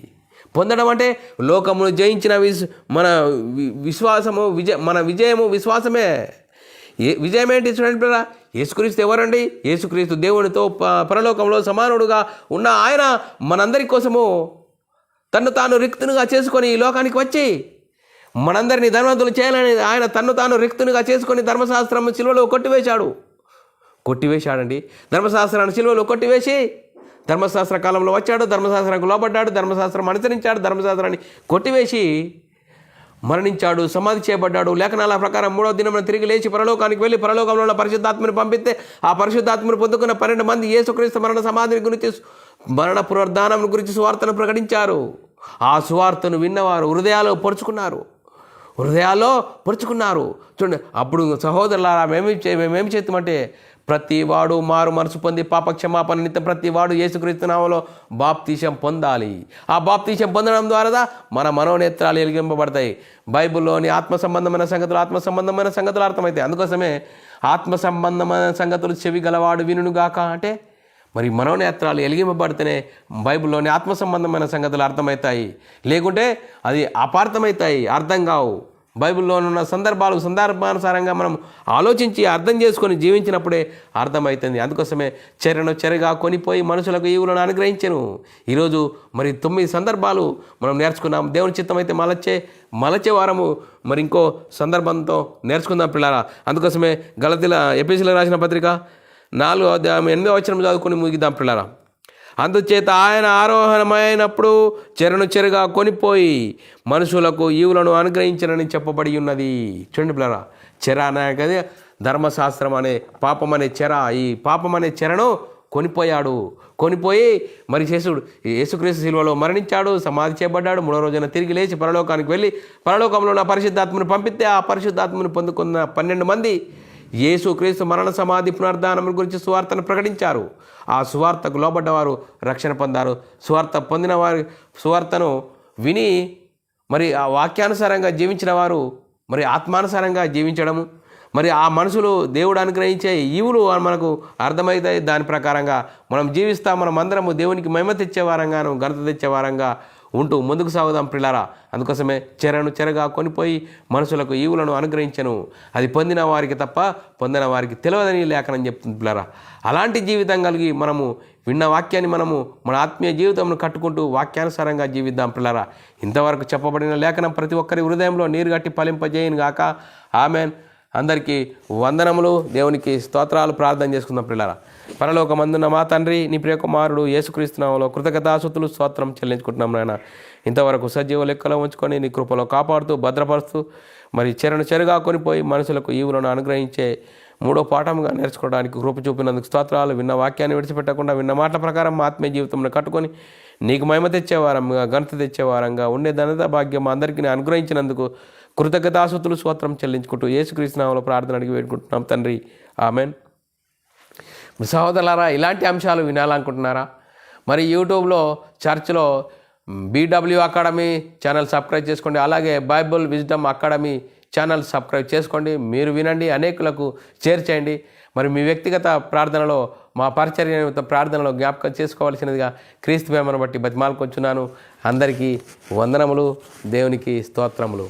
పొందడం అంటే లోకమును జయించిన మన విజయము విశ్వాసమే. విజయం ఏంటి? చూడండి పిల్లరా, యేసుక్రీస్తు ఎవరండి? యేసుక్రీస్తు దేవునితో పరలోకంలో సమానుడుగా ఉన్న ఆయన మనందరి కోసము తన్ను తాను రిక్తునిగా చేసుకొని ఈ లోకానికి వచ్చి మనందరినీ ధనవంతులు చేయాలని ఆయన తన్ను తాను రిక్తునిగా చేసుకొని ధర్మశాస్త్రం శిలువలో కొట్టివేశాడండి. ధర్మశాస్త్రాన్ని శిలువలో కొట్టివేసి ధర్మశాస్త్ర కాలంలో వచ్చాడు, ధర్మశాస్త్రానికి లోబడ్డాడు, ధర్మశాస్త్రం అనుసరించాడు, ధర్మశాస్త్రాన్ని కొట్టివేసి మరణించాడు, సమాధి చేయబడ్డాడు. లేఖనాల ప్రకారం 3వ దినమున తిరిగి లేచి పరలోకానికి వెళ్ళి పరలోకంలో పరిశుద్ధాత్మను పంపిస్తే ఆ పరిశుద్ధాత్మను పొందుకున్న 12 మంది యేసుక్రీస్తు మరణ సమాధిని గురించి, మరణ పునరుద్ధానం గురించి సువార్తను ప్రకటించారు. ఆ సువార్తను విన్నవారు హృదయాల్లో పొరుచుకున్నారు. చూడండి, అప్పుడు సహోదరులారా, మేమేమి చేస్తామంటే, ప్రతి వాడు మారు మనసు పొంది పాపక్షమాపణ నిమిత్తం ప్రతి వాడు యేసుక్రీస్తు నామములో బాప్తిసం పొందాలి. ఆ బాప్తిసం పొందడం ద్వారా మన మనోనేత్రాలు వెలిగింపబడతాయి. బైబిల్లోని ఆత్మ సంబంధమైన సంగతులు అర్థమవుతాయి. అందుకోసమే ఆత్మ సంబంధమైన సంగతులు చెవి గలవాడు వినుగాక అంటే మరి మనోనేత్రాలు ఎలిగింపబడితేనే బైబిల్లోని ఆత్మ సంబంధమైన సంగతులు అర్థమవుతాయి, లేకుంటే అది అపార్థమవుతాయి, అర్థం కావు. బైబిల్లో ఉన్న సందర్భానుసారంగా మనం ఆలోచించి అర్థం చేసుకొని జీవించినప్పుడే అర్థమవుతుంది. అందుకోసమే చెరగా కొనిపోయి మనుషులకు ఈవులను అనుగ్రహించెను. ఈరోజు మరి 9 సందర్భాలు మనం నేర్చుకున్నాం. దేవుని చిత్తం అయితే మలచే వారము మరి ఇంకో సందర్భంతో నేర్చుకుందాం పిల్లారా. అందుకోసమే ఎఫెసీయులకు రాసిన పత్రిక 4వ అధ్యాయం 8వ వచనం చదువుకొని ముగిద్దాం పిల్లారా. అందుచేత ఆయన ఆరోహణమైనప్పుడు చెరగా కొనిపోయి మనుషులకు ఈవులను అనుగ్రహించనని చెప్పబడి ఉన్నది. చూడండి పిల్లరా, చెర అనగా ధర్మశాస్త్రం అనే పాపం అనే చెర. ఈ పాపం అనే చెరను కొనిపోయి మరి యేసుక్రీస్తు శిలువలో మరణించాడు, సమాధి చేయబడ్డాడు, 3వ రోజున తిరిగి లేచి పరలోకానికి వెళ్ళి పరలోకంలో ఉన్న పరిశుద్ధాత్మను పంపితే ఆ పరిశుద్ధాత్మను పొందుకున్న 12 మంది యేసుక్రీస్తు మరణ సమాధి పునరుద్ధానం గురించి సువార్తను ప్రకటించారు. ఆ సువార్తకు లోబడ్డవారు రక్షణ పొందారు. సువార్త పొందిన వారి సువార్తను విని మరి ఆ వాక్యానుసారంగా జీవించిన వారు మరి ఆత్మానుసారంగా జీవించడము, మరి ఆ మనుషులు దేవుడు అనుగ్రహించే ఈవులు మనకు అర్థమవుతాయి. దాని ప్రకారంగా మనం జీవిస్తాం. మనం అందరము దేవునికి మహిమ తెచ్చేవారంగాను ఘనత తెచ్చేవారంగా ఉంటూ ముందుకు సాగుదాం పిల్లారా. అందుకోసమే చెరగా కొనిపోయి మనుషులకు ఈవులను అనుగ్రహించను. అది పొందిన వారికి తప్ప పొందిన వారికి తెలియదని లేఖనం చెప్తుంది పిల్లారా. అలాంటి జీవితం కలిగి మనము విన్న వాక్యాన్ని మన ఆత్మీయ జీవితంను కట్టుకుంటూ వాక్యానుసారంగా జీవిద్దాం పిల్లారా. ఇంతవరకు చెప్పబడిన లేఖనం ప్రతి ఒక్కరి హృదయంలో నీరు గట్టి ఫలింపజేయను గాక. ఆమెన్. అందరికీ వందనములు, దేవునికి స్తోత్రాలు. ప్రార్థన చేసుకుందాం పిల్లారా. పరలోకమందున్న మా తండ్రి, నీ ప్రియకుమారుడు యేసుక్రీస్తు నామములో కృతజ్ఞతాస్తుతులు స్తోత్రం చెల్లించుకుంటున్నాం నాయన. ఇంతవరకు సజీవ లెక్కలో ఉంచుకొని నీ కృపలో కాపాడుతూ భద్రపరుస్తూ మరి చెరగా కొనిపోయి మనుషులకు ఈవులను అనుగ్రహించే 3వ పాఠంగా నేర్చుకోవడానికి కృప చూపినందుకు స్తోత్రాలు. విన్న వాక్యాన్ని విడిచిపెట్టకుండా విన్న మాటల ప్రకారం ఆత్మీయ జీవితంలో కట్టుకొని నీకు మహిమ తెచ్చేవారంగా ఘనత తెచ్చేవారంగా ఉండే ధనత భాగ్యం అందరికీ అనుగ్రహించినందుకు కృతజ్ఞతాస్తుతులు స్తోత్రం చెల్లించుకుంటూ యేసుక్రీస్తు నామములో ప్రార్థన అడిగి వేడుకుంటున్నాం తండ్రి. ఆమెన్. సహోదరులారా, ఇలాంటి అంశాలు వినాలనుకుంటున్నారా? మరి యూట్యూబ్లో చర్చ్లో BW అకాడమీ ఛానల్ సబ్స్క్రైబ్ చేసుకోండి. అలాగే Bible wisdom academy channel subscribe చేసుకోండి. మీరు వినండి, అనేకులకు షేర్ చేయండి. మరి మీ వ్యక్తిగత ప్రార్థనలో మా పరిచర్య ప్రార్థనలో జ్ఞాపకం చేసుకోవాల్సినదిగా క్రీస్తు ప్రేమను బట్టి బతిమాలుకొంచున్నాను. అందరికీ వందనములు, దేవునికి స్తోత్రములు.